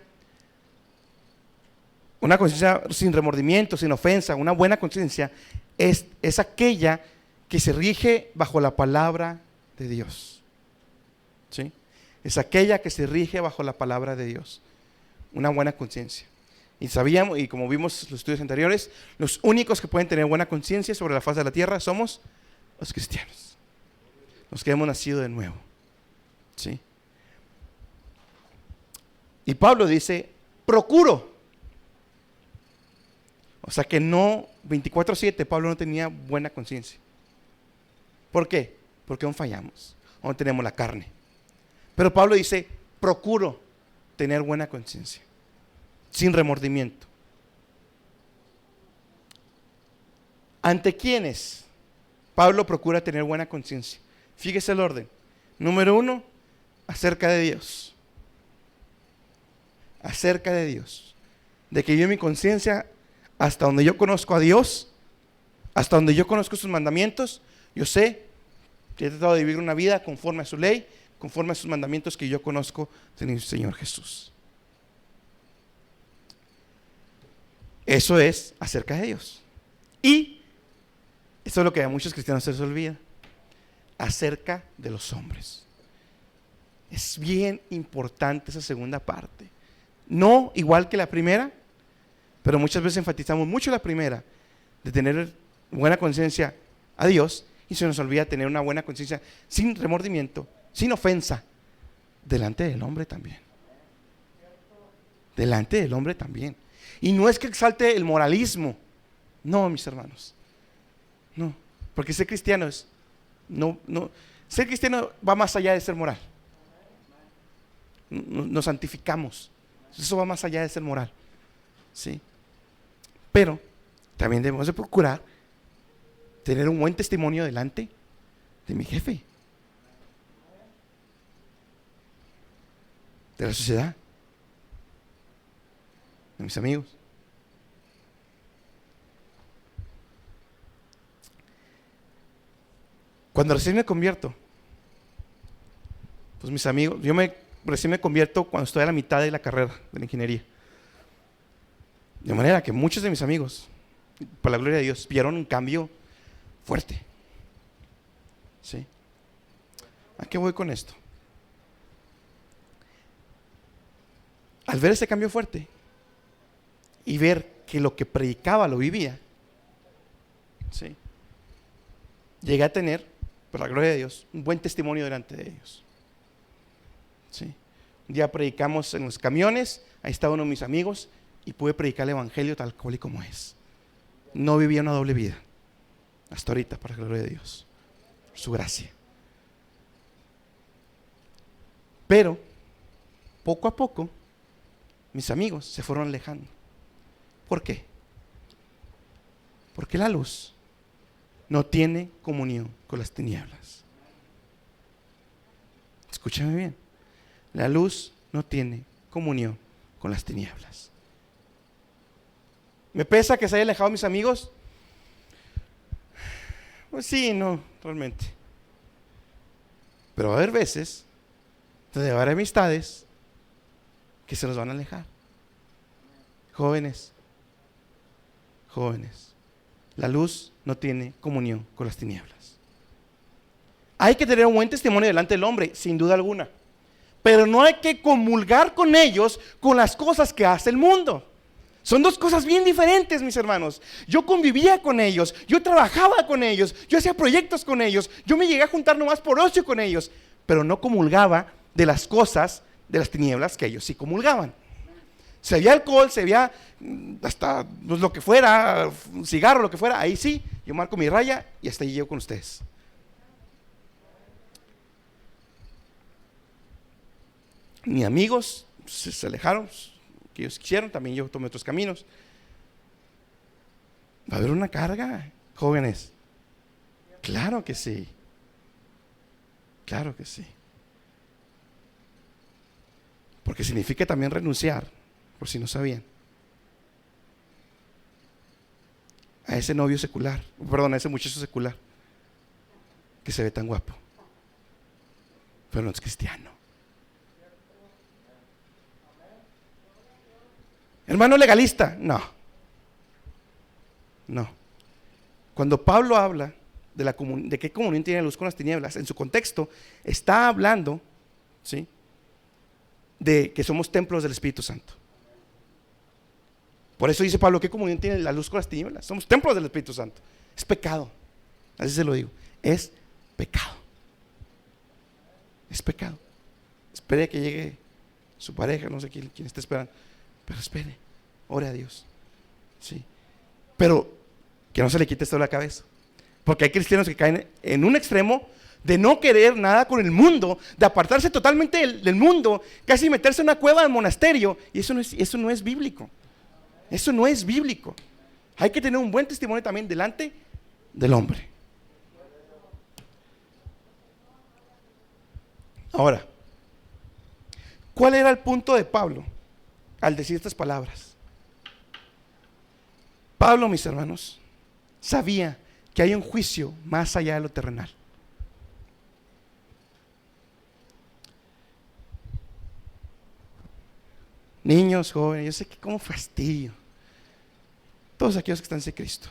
Speaker 1: sin remordimiento, sin ofensa. Una buena conciencia es aquella que se rige bajo la palabra de Dios. ¿Sí? Es aquella que se rige bajo la palabra de Dios. Una buena conciencia. Y sabíamos, y como vimos en los estudios anteriores, los únicos que pueden tener buena conciencia sobre la faz de la tierra somos los cristianos, los que hemos nacido de nuevo. ¿Sí? Y Pablo dice, procuro. O sea que no, 24/7 Pablo no tenía buena conciencia. ¿Por qué? Porque aún fallamos, aún tenemos la carne. Pero Pablo dice, procuro tener buena conciencia, sin remordimiento. ¿Ante quiénes Pablo procura tener buena conciencia? Fíjese el orden. Número 1, acerca de Dios. Acerca de Dios. De que yo mi conciencia, hasta donde yo conozco a Dios, hasta donde yo conozco sus mandamientos, yo sé que he tratado de vivir una vida conforme a su ley, conforme a sus mandamientos que yo conozco del Señor Jesús. Eso es acerca de Dios. Y eso es lo que a muchos cristianos se les olvida. Acerca de los hombres. Es bien importante esa segunda parte. No igual que la primera, pero muchas veces enfatizamos mucho la primera, de tener buena conciencia a Dios, y se nos olvida tener una buena conciencia sin remordimiento, sin ofensa, delante del hombre también. Delante del hombre también. Y no es que exalte el moralismo, no, mis hermanos, no, porque ser cristiano es, ser cristiano va más allá de ser moral. Nos santificamos, eso va más allá de ser moral, ¿sí? Pero también debemos de procurar tener un buen testimonio delante de mi jefe, de la sociedad, de mis amigos. Cuando recién me convierto, pues mis amigos, recién me convierto cuando estoy a la mitad de la carrera de la ingeniería. De manera que muchos de mis amigos, por la gloria de Dios, vieron un cambio fuerte. ¿Sí? ¿A qué voy con esto? Al ver ese cambio fuerte y ver que lo que predicaba lo vivía, ¿sí?, llegué a tener, por la gloria de Dios, un buen testimonio delante de ellos. ¿Sí? Un día predicamos en los camiones, ahí estaba uno de mis amigos y pude predicar el evangelio tal cual y como es. No vivía una doble vida hasta ahorita, por la gloria de Dios, su gracia. Pero poco a poco mis amigos se fueron alejando. ¿Por qué? Porque la luz no tiene comunión con las tinieblas. Escúchame bien. La luz no tiene comunión con las tinieblas. ¿Me pesa que se hayan alejado mis amigos? Pues sí, no, realmente. Pero va a haber veces donde va a haber amistades que se nos van a alejar. Jóvenes, la luz no tiene comunión con las tinieblas. Hay que tener un buen testimonio delante del hombre, sin duda alguna. Pero no hay que comulgar con ellos con las cosas que hace el mundo. Son dos cosas bien diferentes, mis hermanos. Yo convivía con ellos, yo trabajaba con ellos, yo hacía proyectos con ellos, yo me llegué a juntar nomás por ocio con ellos, pero no comulgaba de las cosas de las tinieblas que ellos sí comulgaban. Se veía alcohol, se veía hasta pues, lo que fuera, un cigarro, lo que fuera, ahí sí, yo marco mi raya y hasta ahí llego con ustedes. Mis amigos se alejaron, que ellos quisieron, también yo tomé otros caminos. ¿Va a haber una carga, jóvenes? Claro que sí. Claro que sí. Porque significa también renunciar, por si no sabían. a ese novio secular, perdón, a ese muchacho secular que se ve tan guapo, pero no es cristiano. Hermano legalista, no. Cuando Pablo habla de qué comunión tiene la luz con las tinieblas, en su contexto está hablando, ¿sí?, de que somos templos del Espíritu Santo. Por eso dice Pablo, ¿qué comunión tiene la luz con las tinieblas? Somos templos del Espíritu Santo. Es pecado, así se lo digo, es pecado. Es pecado. Espere que llegue su pareja, no sé quién está esperando, pero espere, ore a Dios, sí, pero que no se le quite esto de la cabeza, porque hay cristianos que caen en un extremo de no querer nada con el mundo, de apartarse totalmente del mundo, casi meterse en una cueva del monasterio, y eso no es bíblico. Eso no es bíblico. Hay que tener un buen testimonio también delante del hombre. Ahora, ¿cuál era el punto de Pablo al decir estas palabras? Pablo, mis hermanos, sabía que hay un juicio más allá de lo terrenal. Niños, jóvenes, yo sé que como fastidio, todos aquellos que están sin Cristo,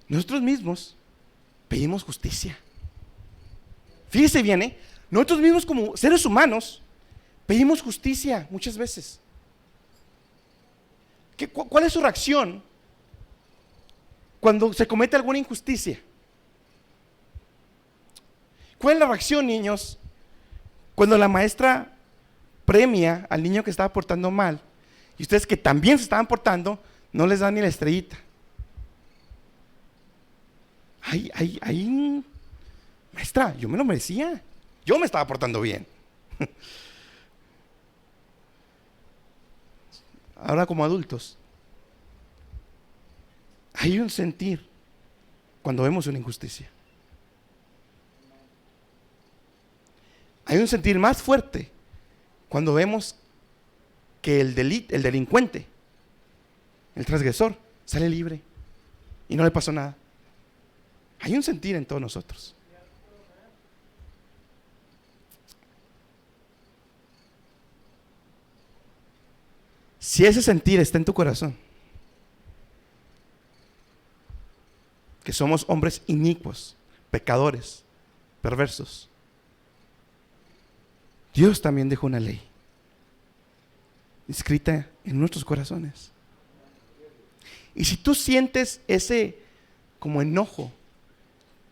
Speaker 1: nosotros mismos pedimos justicia. Fíjese bien, nosotros mismos como seres humanos pedimos justicia muchas veces. ¿Cuál es su reacción cuando se comete alguna injusticia? ¿Cuál es la reacción, niños, cuando la maestra premia al niño que estaba portando mal y ustedes que también se estaban portando no les dan ni la estrellita? Ay, maestra, yo me lo merecía, yo me estaba portando bien. Ahora como adultos hay un sentir cuando vemos una injusticia. Hay un sentir más fuerte cuando vemos que el delincuente, el transgresor, sale libre y no le pasó nada. Hay un sentir en todos nosotros. Si ese sentir está en tu corazón, que somos hombres inicuos, pecadores, perversos, Dios también dejó una ley escrita en nuestros corazones. Y si tú sientes ese como enojo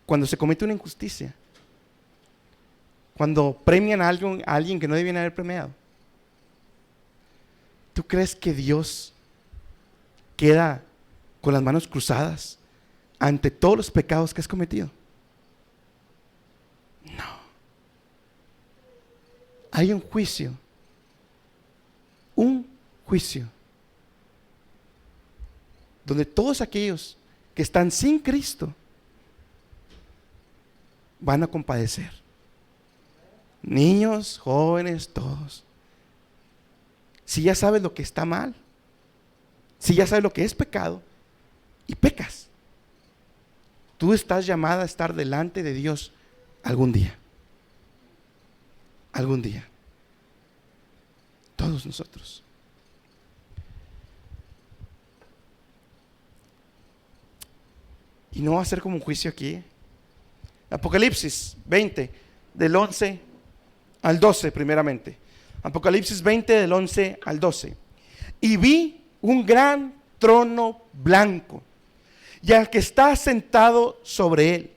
Speaker 1: cuando se comete una injusticia, cuando premian a alguien que no debían haber premiado, ¿tú crees que Dios queda con las manos cruzadas ante todos los pecados que has cometido? No. Hay un juicio donde todos aquellos que están sin Cristo van a compadecer. Niños, jóvenes, todos. Si ya sabes lo que está mal, si ya sabes lo que es pecado y pecas, tú estás llamada a estar delante de Dios algún día. Algún día. Todos nosotros. Y no va a ser como un juicio aquí. Apocalipsis 20, del 11 al 12 primeramente. Apocalipsis 20, del 11 al 12. Y vi un gran trono blanco, y al que está sentado sobre él,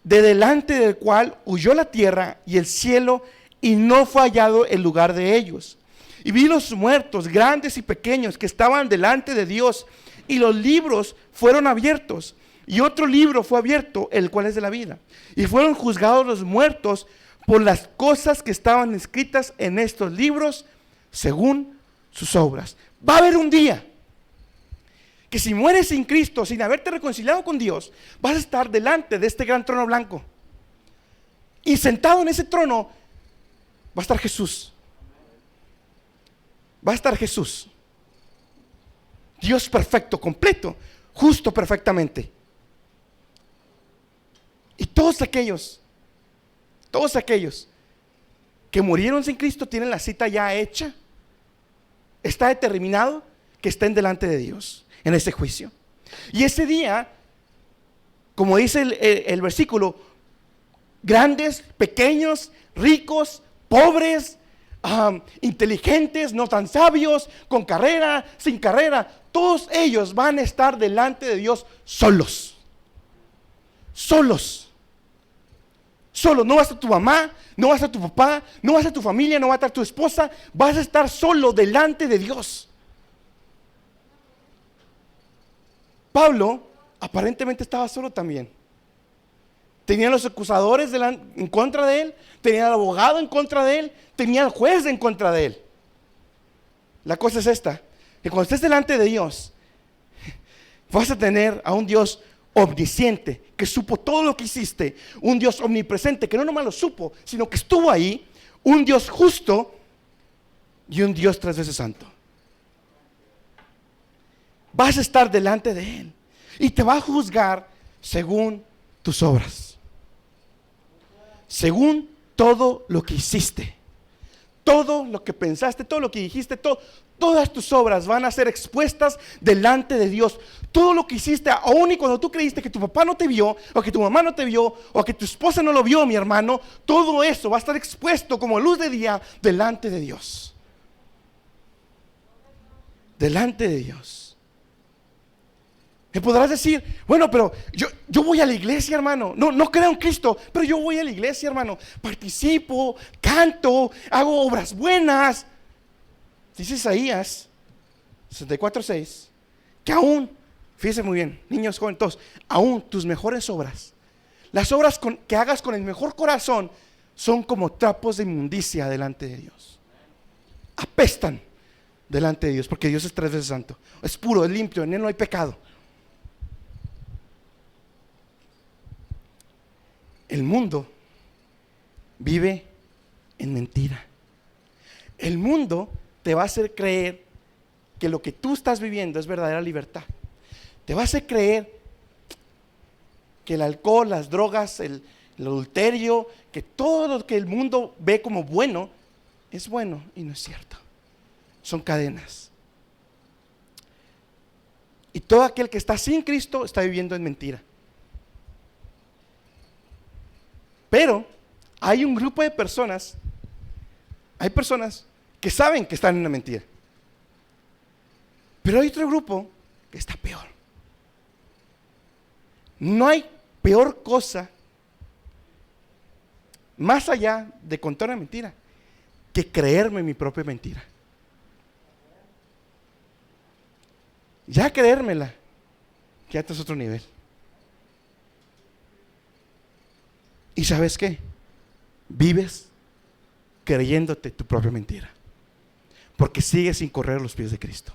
Speaker 1: de delante del cual huyó la tierra y el cielo, y no fue hallado el lugar de ellos. Y vi los muertos, grandes y pequeños, que estaban delante de Dios, y los libros fueron abiertos, y otro libro fue abierto, el cual es de la vida. Y fueron juzgados los muertos por las cosas que estaban escritas en estos libros, según sus obras. Va a haber un día que si mueres sin Cristo, sin haberte reconciliado con Dios, vas a estar delante de este gran trono blanco. Y sentado en ese trono va a estar Jesús. Va a estar Jesús. Dios perfecto, completo, justo perfectamente. Y todos aquellos que murieron sin Cristo tienen la cita ya hecha. Está determinado que estén delante de Dios en ese juicio. Y ese día, como dice el versículo, grandes, pequeños, ricos, pobres, inteligentes, no tan sabios, con carrera, sin carrera, todos ellos van a estar delante de Dios solos. Solos. Solo, no va a estar tu mamá, no va a estar tu papá, no va a estar tu familia, no va a estar tu esposa, vas a estar solo delante de Dios. Pablo aparentemente estaba solo también. Tenía los acusadores en contra de él, tenía el abogado en contra de él, tenía el juez en contra de él. La cosa es esta, que cuando estés delante de Dios, vas a tener a un Dios omnisciente, que supo todo lo que hiciste, un Dios omnipresente, que no nomás lo supo, sino que estuvo ahí, un Dios justo y un Dios 3 veces santo. Vas a estar delante de Él y te va a juzgar según tus obras, según todo lo que hiciste, todo lo que pensaste, todo lo que dijiste, todas tus obras van a ser expuestas delante de Dios. Todo lo que hiciste, aun y cuando tú creíste que tu papá no te vio, o que tu mamá no te vio, o que tu esposa no lo vio, mi hermano, todo eso va a estar expuesto como luz de día delante de Dios. Delante de Dios. Me podrás decir, bueno, pero yo voy a la iglesia, hermano. No creo en Cristo, pero yo voy a la iglesia, hermano. Participo, canto, hago obras buenas. Dice Isaías 64:6 que aún, fíjense muy bien, niños, jóvenes, todos, aún tus mejores obras, las obras que hagas con el mejor corazón, son como trapos de inmundicia delante de Dios. Apestan delante de Dios, porque Dios es 3 veces santo, es puro, es limpio, en Él no hay pecado. El mundo vive en mentira. El mundo te va a hacer creer que lo que tú estás viviendo es verdadera libertad. Te va a hacer creer que el alcohol, las drogas, el adulterio, que todo lo que el mundo ve como bueno, es bueno, y no es cierto. Son cadenas. Y todo aquel que está sin Cristo está viviendo en mentira. Pero hay un grupo de personas, hay personas que saben que están en una mentira. Pero hay otro grupo que está peor. No hay peor cosa más allá de contar una mentira que creerme mi propia mentira. Ya creérmela, que ya es otro nivel. ¿Y sabes qué? Vives creyéndote tu propia mentira, porque sigues sin correr a los pies de Cristo.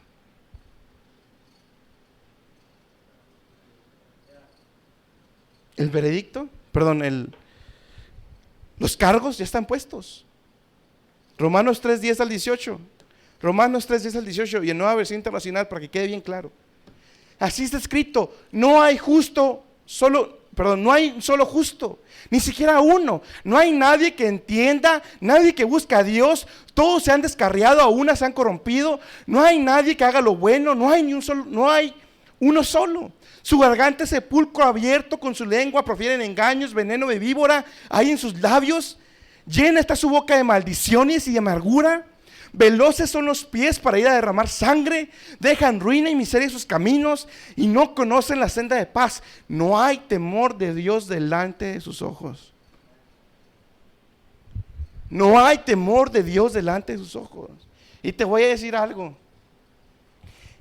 Speaker 1: El veredicto, los cargos ya están puestos. Romanos 3:10 al 18. Romanos 3:10 al 18 y en Nueva Versión Internacional, para que quede bien claro. Así está escrito: no hay no hay un solo justo, ni siquiera uno. No hay nadie que entienda, nadie que busca a Dios. Todos se han descarriado, a una se han corrompido. No hay nadie que haga lo bueno, no hay uno solo. Su garganta es sepulcro abierto, con su lengua profieren engaños, veneno de víbora hay en sus labios. Llena está su boca de maldiciones y de amargura. Veloces son los pies para ir a derramar sangre. Dejan ruina y miseria sus caminos, y no conocen la senda de paz. No hay temor de Dios delante de sus ojos. No hay temor de Dios delante de sus ojos. Y te voy a decir algo: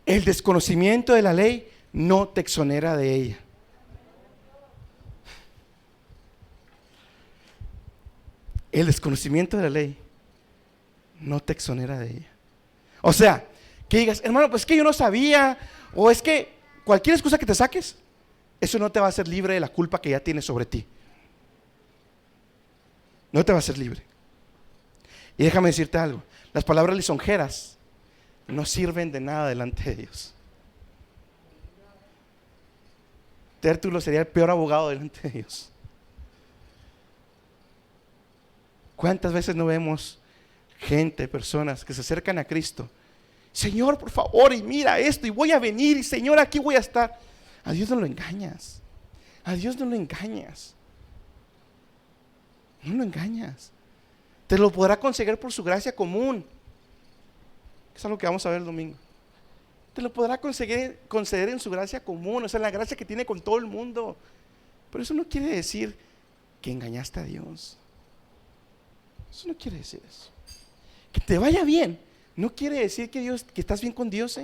Speaker 1: el desconocimiento de la ley no te exonera de ella. El desconocimiento de la ley no te exonera de ella. O sea, que digas, hermano, pues es que yo no sabía, o es que cualquier excusa que te saques, eso no te va a hacer libre de la culpa que ya tienes sobre ti. No te va a hacer libre. Y déjame decirte algo: las palabras lisonjeras no sirven de nada delante de Dios. Tértulo sería el peor abogado delante de Dios. ¿Cuántas veces no vemos gente, personas que se acercan a Cristo? Señor, por favor, y mira esto, y voy a venir, y Señor, aquí voy a estar. A Dios no lo engañas. A Dios no lo engañas. No lo engañas. Te lo podrá conseguir por su gracia común. Es algo que vamos a ver el domingo. Te lo podrá conceder en su gracia común, o sea, la gracia que tiene con todo el mundo. Pero eso no quiere decir que engañaste a Dios. Eso no quiere decir eso. Que te vaya bien no quiere decir que estás bien con Dios.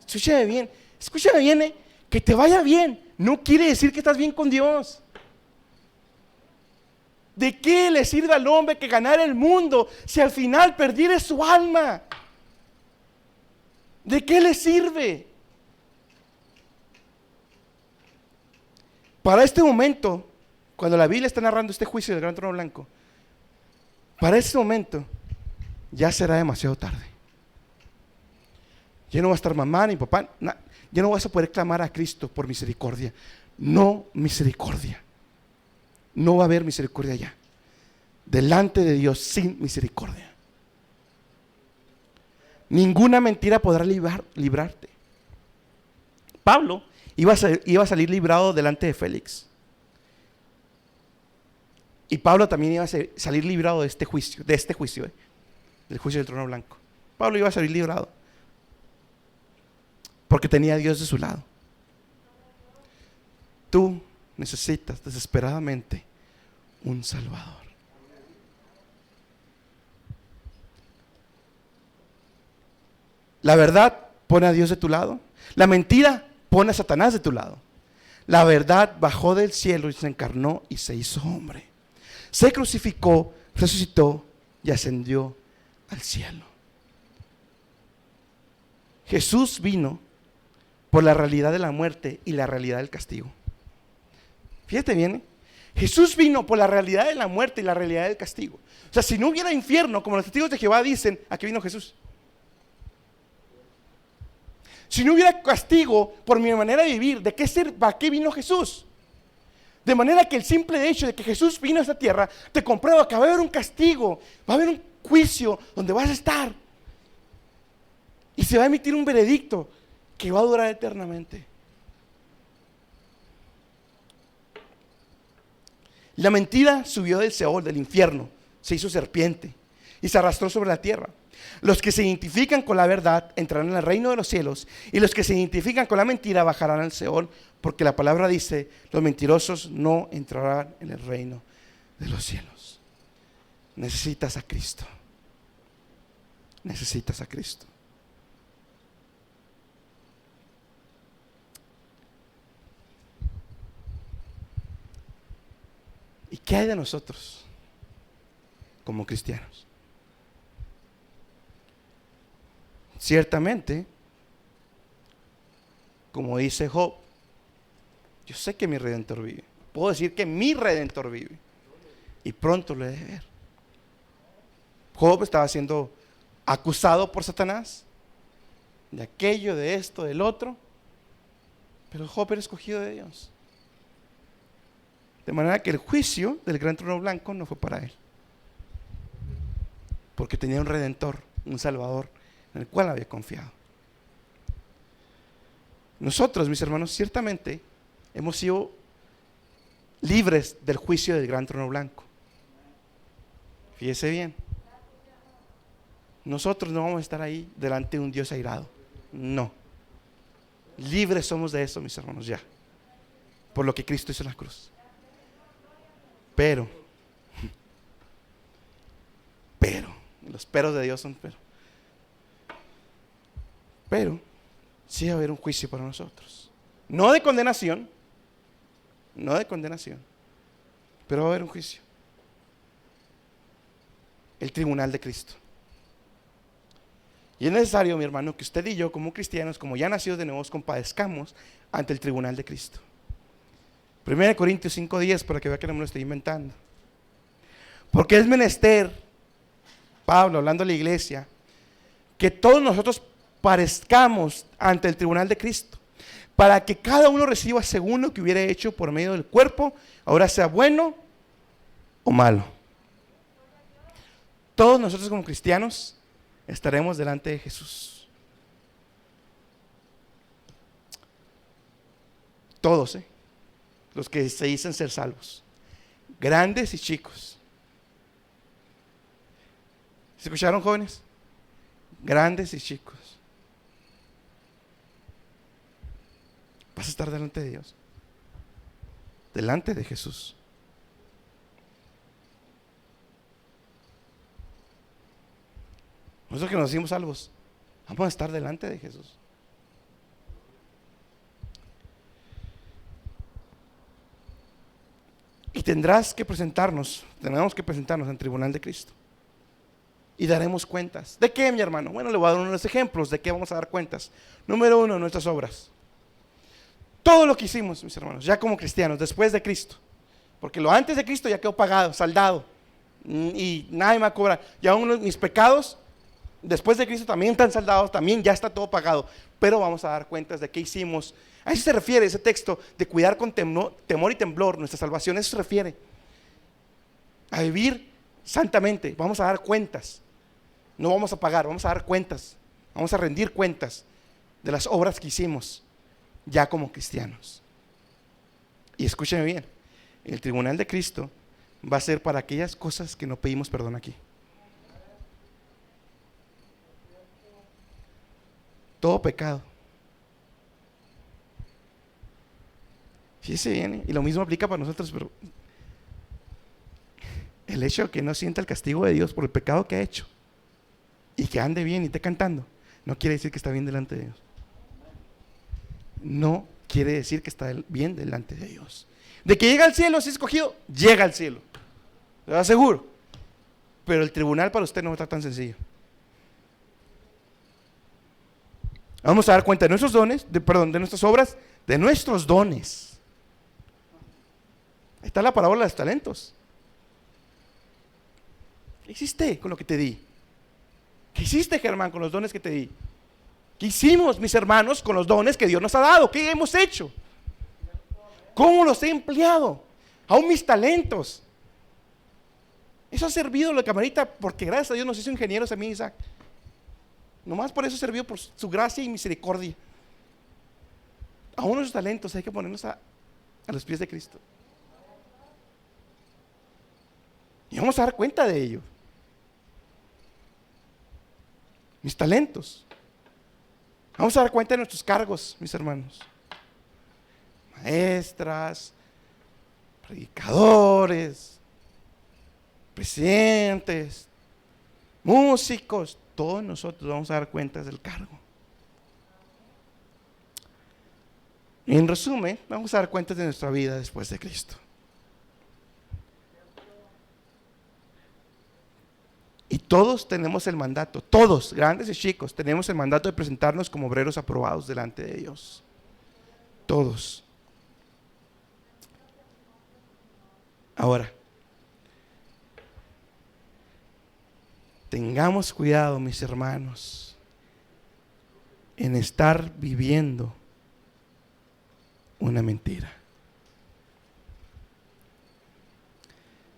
Speaker 1: Escúchame bien, que te vaya bien no quiere decir que estás bien con Dios. ¿De qué le sirve al hombre que ganar el mundo si al final perdiere su alma? ¿De qué le sirve? Para este momento, cuando la Biblia está narrando este juicio del gran trono blanco, para este momento ya será demasiado tarde. Ya no va a estar mamá ni papá, ya no vas a poder clamar a Cristo por misericordia. No misericordia. No va a haber misericordia ya. Delante de Dios sin misericordia. Ninguna mentira podrá librarte. Pablo iba a salir librado delante de Félix. Y Pablo también iba a salir librado de este juicio, del juicio del trono blanco. Pablo iba a salir librado porque tenía a Dios de su lado. Tú necesitas desesperadamente un Salvador. La verdad pone a Dios de tu lado. La mentira pone a Satanás de tu lado. La verdad bajó del cielo y se encarnó y se hizo hombre. Se crucificó, resucitó y ascendió al cielo. Jesús vino por la realidad de la muerte y la realidad del castigo. Fíjate bien, Jesús vino por la realidad de la muerte y la realidad del castigo. O sea, si no hubiera infierno, como los testigos de Jehová dicen, ¿a qué vino Jesús? Si no hubiera castigo por mi manera de vivir, ¿de qué ser? ¿Para qué vino Jesús? De manera que el simple hecho de que Jesús vino a esta tierra te comprueba que va a haber un castigo, va a haber un juicio donde vas a estar y se va a emitir un veredicto que va a durar eternamente. La mentira subió del Seol, del infierno, se hizo serpiente y se arrastró sobre la tierra. Los que se identifican con la verdad entrarán en el reino de los cielos, y los que se identifican con la mentira bajarán al Seol, porque la palabra dice: los mentirosos no entrarán en el reino de los cielos. Necesitas a Cristo. Necesitas a Cristo. ¿Y qué hay de nosotros como cristianos? Ciertamente, como dice Job, yo sé que mi Redentor vive. Puedo decir que mi Redentor vive y pronto lo he de ver. Job estaba siendo acusado por Satanás de aquello, de esto, del otro, pero Job era escogido de Dios. De manera que el juicio del gran trono blanco no fue para él, porque tenía un Redentor, un Salvador, en el cual había confiado. Nosotros, mis hermanos, ciertamente hemos sido libres del juicio del gran trono blanco. Fíjese bien, nosotros no vamos a estar ahí delante de un Dios airado. No. Libres somos de eso, mis hermanos, ya, por lo que Cristo hizo en la cruz. Pero los peros de Dios son pero sí va a haber un juicio para nosotros. No de condenación, pero va a haber un juicio. El tribunal de Cristo. Y es necesario, mi hermano, que usted y yo, como cristianos, como ya nacidos de nuevo, compadezcamos ante el tribunal de Cristo. 1 Corintios 5:10, para que vea que no me lo estoy inventando. Porque es menester, Pablo hablando a la iglesia, que todos nosotros parezcamos ante el tribunal de Cristo, para que cada uno reciba según lo que hubiera hecho por medio del cuerpo, ahora sea bueno o malo. Todos nosotros como cristianos estaremos delante de Jesús. Todos, los que se dicen ser salvos, grandes y chicos. ¿Se escucharon, jóvenes? Grandes y chicos. Vas a estar delante de Dios, delante de Jesús. Nosotros que nos decimos salvos, vamos a estar delante de Jesús. Y tenemos que presentarnos en tribunal de Cristo. Y daremos cuentas. ¿De qué, mi hermano? Bueno, le voy a dar unos ejemplos de qué vamos a dar cuentas. Número 1, nuestras obras. Todo lo que hicimos, mis hermanos, ya como cristianos, después de Cristo. Porque lo antes de Cristo ya quedó pagado, saldado. Y nadie me va a cobrar. Y aún mis pecados, después de Cristo también están saldados, también ya está todo pagado. Pero vamos a dar cuentas de qué hicimos. A eso se refiere ese texto de cuidar con temor y temblor nuestra salvación. A eso se refiere. A vivir santamente. Vamos a dar cuentas. No vamos a pagar, vamos a dar cuentas. Vamos a rendir cuentas de las obras que hicimos ya como cristianos. Y escúcheme bien, el tribunal de Cristo va a ser para aquellas cosas que no pedimos perdón aquí. Todo pecado. Fíjese bien, y lo mismo aplica para nosotros, pero el hecho de que no sienta el castigo de Dios por el pecado que ha hecho y que ande bien y esté cantando, no quiere decir que está bien delante de Dios. No quiere decir que está bien delante de Dios. De que llega al cielo, si es escogido, llega al cielo, lo aseguro. Pero el tribunal para usted no está tan sencillo. Vamos a dar cuenta de nuestros dones, de nuestras obras, de nuestros dones. Ahí está la parábola de los talentos. ¿Qué hiciste con lo que te di? ¿Qué hiciste, Germán, con los dones que te di? ¿Qué hicimos, mis hermanos, con los dones que Dios nos ha dado? ¿Qué hemos hecho? ¿Cómo los he empleado? Aún mis talentos. Eso ha servido, la camarita, porque gracias a Dios nos hizo ingenieros a mí, Isaac. Nomás por eso sirvió, por su gracia y misericordia. Aún nuestros talentos hay que ponernos a los pies de Cristo. Y vamos a dar cuenta de ello. Mis talentos. Vamos a dar cuenta de nuestros cargos, mis hermanos. Maestras, predicadores, presidentes, músicos, todos nosotros vamos a dar cuentas del cargo. Y en resumen, vamos a dar cuentas de nuestra vida después de Cristo. Y todos tenemos el mandato, todos, grandes y chicos, tenemos el mandato de presentarnos como obreros aprobados delante de Dios. Todos. Ahora, tengamos cuidado, mis hermanos, en estar viviendo una mentira.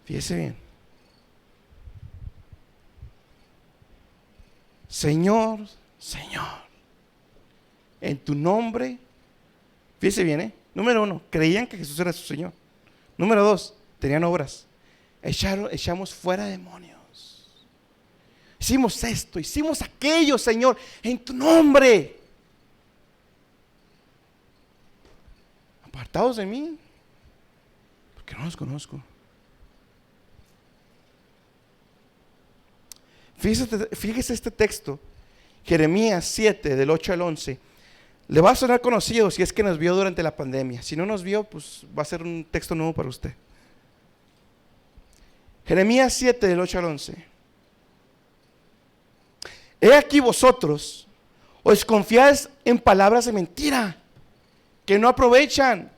Speaker 1: Fíjese bien. Señor, Señor, en tu nombre, fíjese bien, número 1, creían que Jesús era su Señor. Número 2, tenían obras. Echamos fuera demonios. Hicimos esto, hicimos aquello, Señor, en tu nombre. Apartados de mí, porque no los conozco. Fíjese este texto, Jeremías 7, del 8 al 11. Le va a sonar conocido si es que nos vio durante la pandemia. Si no nos vio, pues va a ser un texto nuevo para usted. Jeremías 7, del 8 al 11. He aquí vosotros os confiáis en palabras de mentira, que no aprovechan,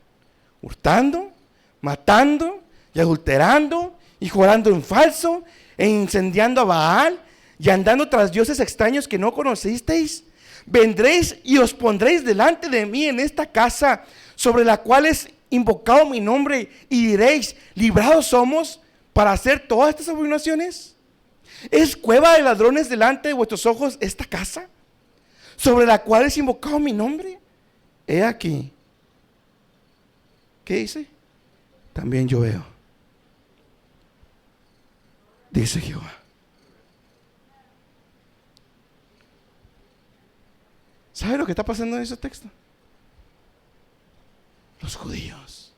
Speaker 1: hurtando, matando y adulterando y jurando en falso e incendiando a Baal y andando tras dioses extraños que no conocisteis. vendréis y os pondréis delante de mí en esta casa sobre la cual es invocado mi nombre, y diréis, librados somos para hacer todas estas abominaciones. ¿Es cueva de ladrones delante de vuestros ojos esta casa sobre la cual es invocado mi nombre? He aquí. ¿Qué dice? También yo veo, dice Jehová. ¿Sabe lo que está pasando en ese texto? Los judíos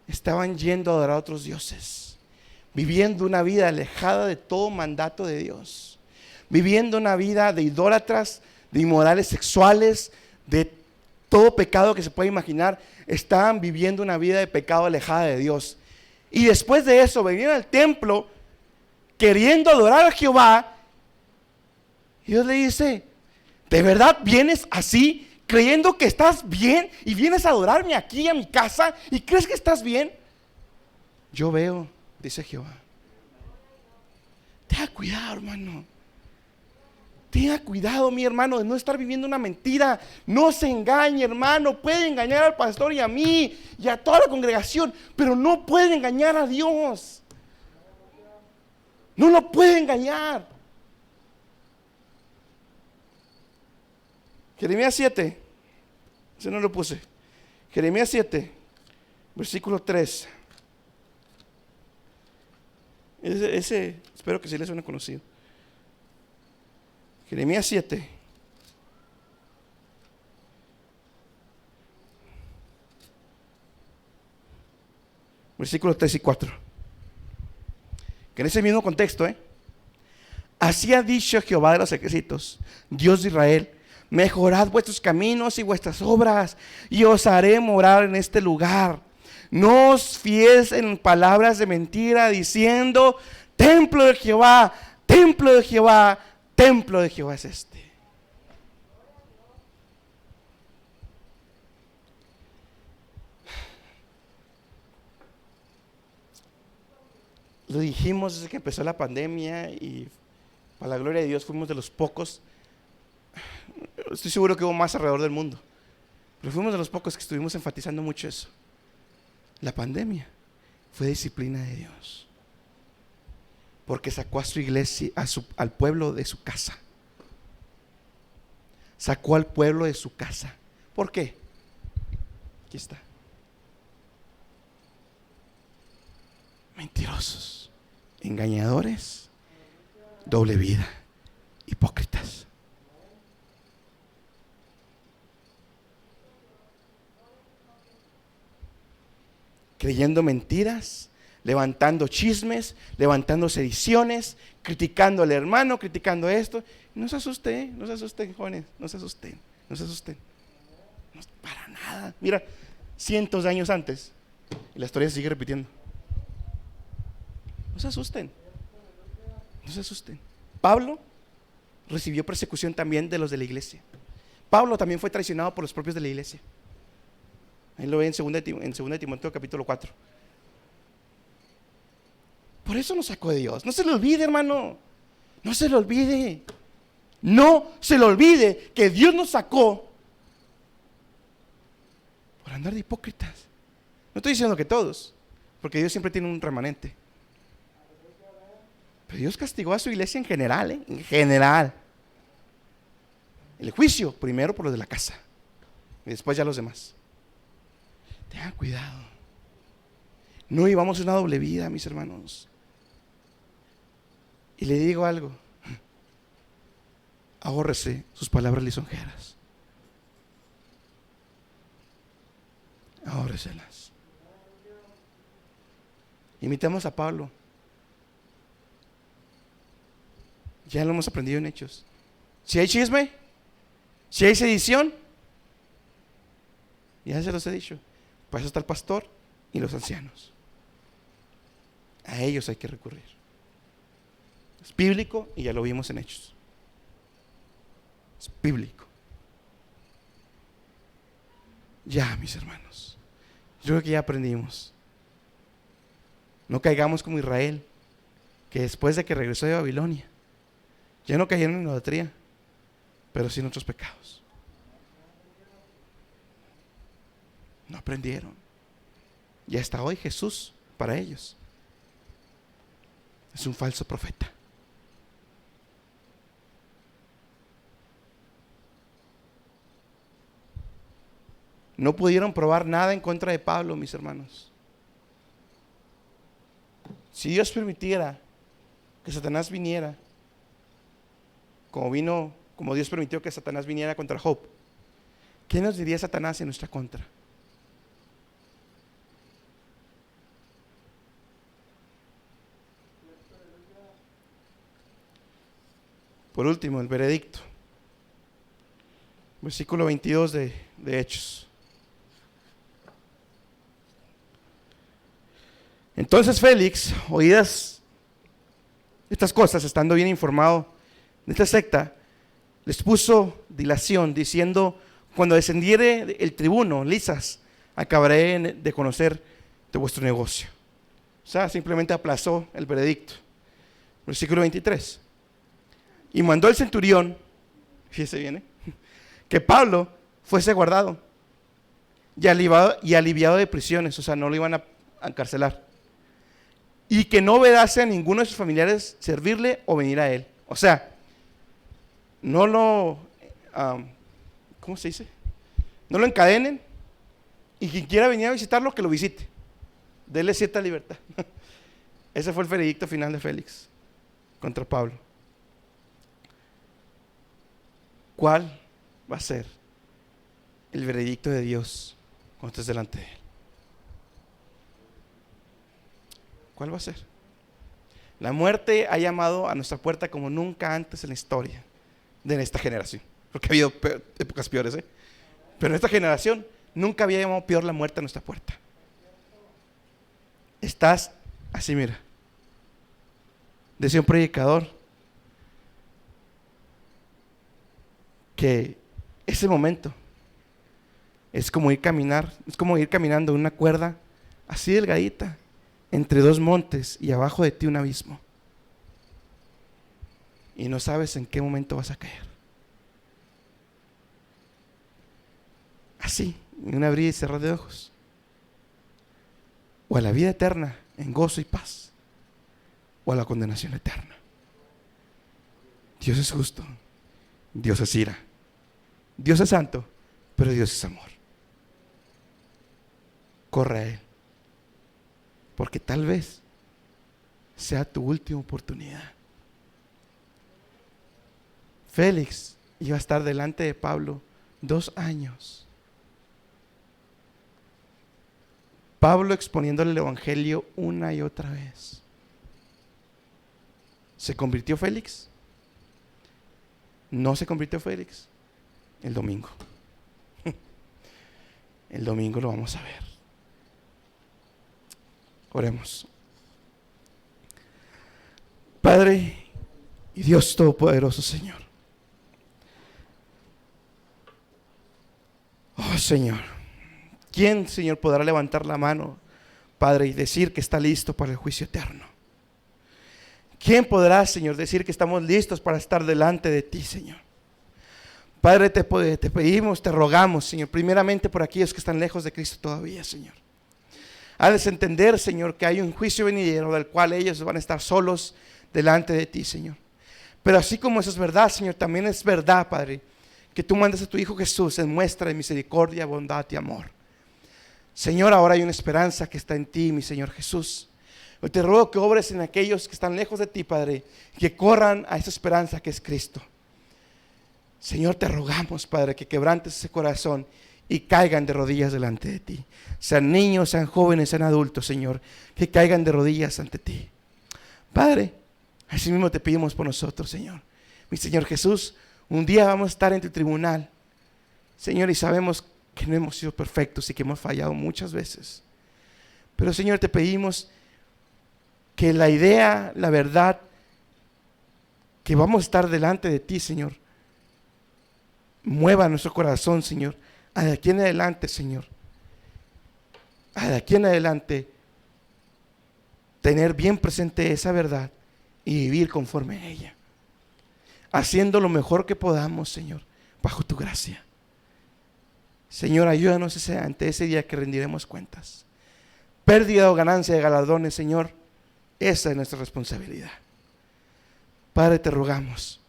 Speaker 1: estaban yendo a adorar a otros dioses, viviendo una vida alejada de todo mandato de Dios, viviendo una vida de idólatras, de inmorales sexuales, de todo pecado que se puede imaginar. Estaban viviendo una vida de pecado alejada de Dios. Y después de eso venían al templo queriendo adorar a Jehová, y Dios le dice, ¿de verdad vienes así, creyendo que estás bien y vienes a adorarme aquí a mi casa y crees que estás bien? Yo veo, dice Jehová. Tenga cuidado, hermano. Tenga cuidado, mi hermano, de no estar viviendo una mentira. No se engañe, hermano. Puede engañar al pastor y a mí y a toda la congregación, pero no puede engañar a Dios. No lo puede engañar. Jeremías 7, ese no lo puse. Jeremías 7, versículo 3. Ese espero que sí les suene conocido. Jeremías 7. Versículos 3 y 4. Que en ese mismo contexto, así ha dicho Jehová de los ejércitos, Dios de Israel: mejorad vuestros caminos y vuestras obras, y os haré morar en este lugar. No os fiéis en palabras de mentira, diciendo: templo de Jehová, templo de Jehová, templo de Jehová es este. Lo dijimos desde que empezó la pandemia, y para la gloria de Dios fuimos de los pocos. Estoy seguro que hubo más alrededor del mundo, pero fuimos de los pocos que estuvimos enfatizando mucho eso. La pandemia fue disciplina de Dios, porque sacó a su iglesia, al pueblo de su casa. Sacó al pueblo de su casa. ¿Por qué? Aquí está. Mentirosos, engañadores, doble vida, hipócritas. Creyendo mentiras, levantando chismes, levantando sediciones, criticando al hermano, criticando esto. No se asusten, no se asusten, jóvenes, no se asusten, no se asusten. No, para nada. Mira, cientos de años antes, y la historia se sigue repitiendo. No se asusten, no se asusten. Pablo recibió persecución también de los de la iglesia. Pablo también fue traicionado por los propios de la iglesia. Ahí lo ve en 2 Timoteo capítulo 4. Por eso nos sacó de Dios. No se le olvide, hermano. No se le olvide. No se le olvide que Dios nos sacó por andar de hipócritas. No estoy diciendo que todos, porque Dios siempre tiene un remanente. Pero Dios castigó a su iglesia en general, en general. El juicio primero por los de la casa y después ya los demás. Tengan cuidado. No vivamos una doble vida, mis hermanos. Y le digo algo: ahórrese sus palabras lisonjeras. Ahórreselas. Imitamos a Pablo. Ya lo hemos aprendido en Hechos. Si hay chisme, si hay sedición, ya se los he dicho, para eso está el pastor y los ancianos. A ellos hay que recurrir. Es bíblico y ya lo vimos en Hechos. Es bíblico. Ya, mis hermanos, yo creo que ya aprendimos. No caigamos como Israel, que después de que regresó de Babilonia, ya no cayeron en idolatría, pero sin otros pecados. No aprendieron. Y hasta hoy Jesús para ellos es un falso profeta. No pudieron probar nada en contra de Pablo, mis hermanos. Si Dios permitiera que Satanás viniera, como Dios permitió que Satanás viniera contra Job, ¿qué nos diría Satanás en nuestra contra? Por último, el veredicto. Versículo 22 de Hechos. Entonces Félix, oídas estas cosas, estando bien informado de esta secta, les puso dilación, diciendo: cuando descendiere el tribuno Lisas, acabaré de conocer de vuestro negocio. O sea, simplemente aplazó el veredicto. Versículo 23. Y mandó el centurión, fíjese bien, que Pablo fuese guardado y aliviado de prisiones, o sea, no lo iban a encarcelar, y que no vedase a ninguno de sus familiares servirle o venir a él. O sea, no lo, ¿cómo se dice? No lo encadenen, y quien quiera venir a visitarlo, que lo visite. Dele cierta libertad. Ese fue el veredicto final de Félix contra Pablo. ¿Cuál va a ser el veredicto de Dios cuando estés delante de Él? ¿Cuál va a ser? La muerte ha llamado a nuestra puerta como nunca antes en la historia de esta generación, porque ha habido épocas peores, pero en esta generación nunca había llamado peor la muerte a nuestra puerta. Estás así, mira. Decía un predicador que ese momento es como ir caminando en una cuerda así delgadita entre dos montes y abajo de ti un abismo, y no sabes en qué momento vas a caer. Así, en un abrir y cerrar de ojos, o a la vida eterna en gozo y paz, o a la condenación eterna. Dios es justo, Dios es ira, Dios es santo, pero Dios es amor. Corre a Él, porque tal vez sea tu última oportunidad. Félix iba a estar delante de Pablo 2 años. Pablo exponiéndole el evangelio una y otra vez. ¿Se convirtió Félix? No se convirtió Félix. El domingo. El domingo lo vamos a ver. Oremos. Padre y Dios Todopoderoso, Señor. Oh, Señor. ¿Quién, Señor, podrá levantar la mano, Padre, y decir que está listo para el juicio eterno? ¿Quién podrá, Señor, decir que estamos listos para estar delante de ti, Señor? Padre, te pedimos, te rogamos, Señor, primeramente por aquellos que están lejos de Cristo todavía, Señor. Hazles entender, Señor, que hay un juicio venidero del cual ellos van a estar solos delante de ti, Señor. Pero así como eso es verdad, Señor, también es verdad, Padre, que tú mandas a tu Hijo Jesús en muestra de misericordia, bondad y amor. Señor, ahora hay una esperanza que está en ti, mi Señor Jesús. Yo te ruego que obres en aquellos que están lejos de ti, Padre, que corran a esa esperanza que es Cristo. Señor, te rogamos, Padre, que quebrantes ese corazón y caigan de rodillas delante de ti. Sean niños, sean jóvenes, sean adultos, Señor, que caigan de rodillas ante ti. Padre, así mismo te pedimos por nosotros, Señor. Mi Señor Jesús, un día vamos a estar en tu tribunal, Señor, y sabemos que no hemos sido perfectos y que hemos fallado muchas veces. Pero, Señor, te pedimos que la idea, la verdad, que vamos a estar delante de ti, Señor, mueva nuestro corazón, Señor, de aquí en adelante, Señor, de aquí en adelante, tener bien presente esa verdad y vivir conforme a ella. haciendo lo mejor que podamos, Señor, bajo tu gracia. Señor, ayúdanos ante ese día que rendiremos cuentas. Pérdida o ganancia de galardones, Señor, esa es nuestra responsabilidad. Padre, te rogamos,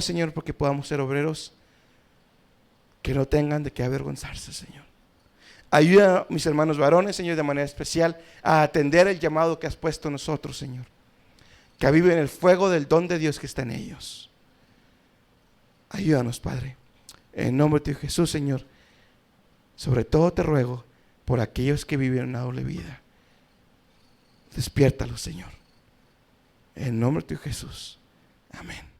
Speaker 1: Señor, porque podamos ser obreros que no tengan de qué avergonzarse, Señor. Ayuda a mis hermanos varones, Señor, de manera especial a atender el llamado que has puesto en nosotros, Señor. Que aviven el fuego del don de Dios que está en ellos. Ayúdanos, Padre. En nombre de Jesús, Señor. Sobre todo te ruego por aquellos que viven una doble vida. Despiértalos, Señor. En nombre de Jesús. Amén.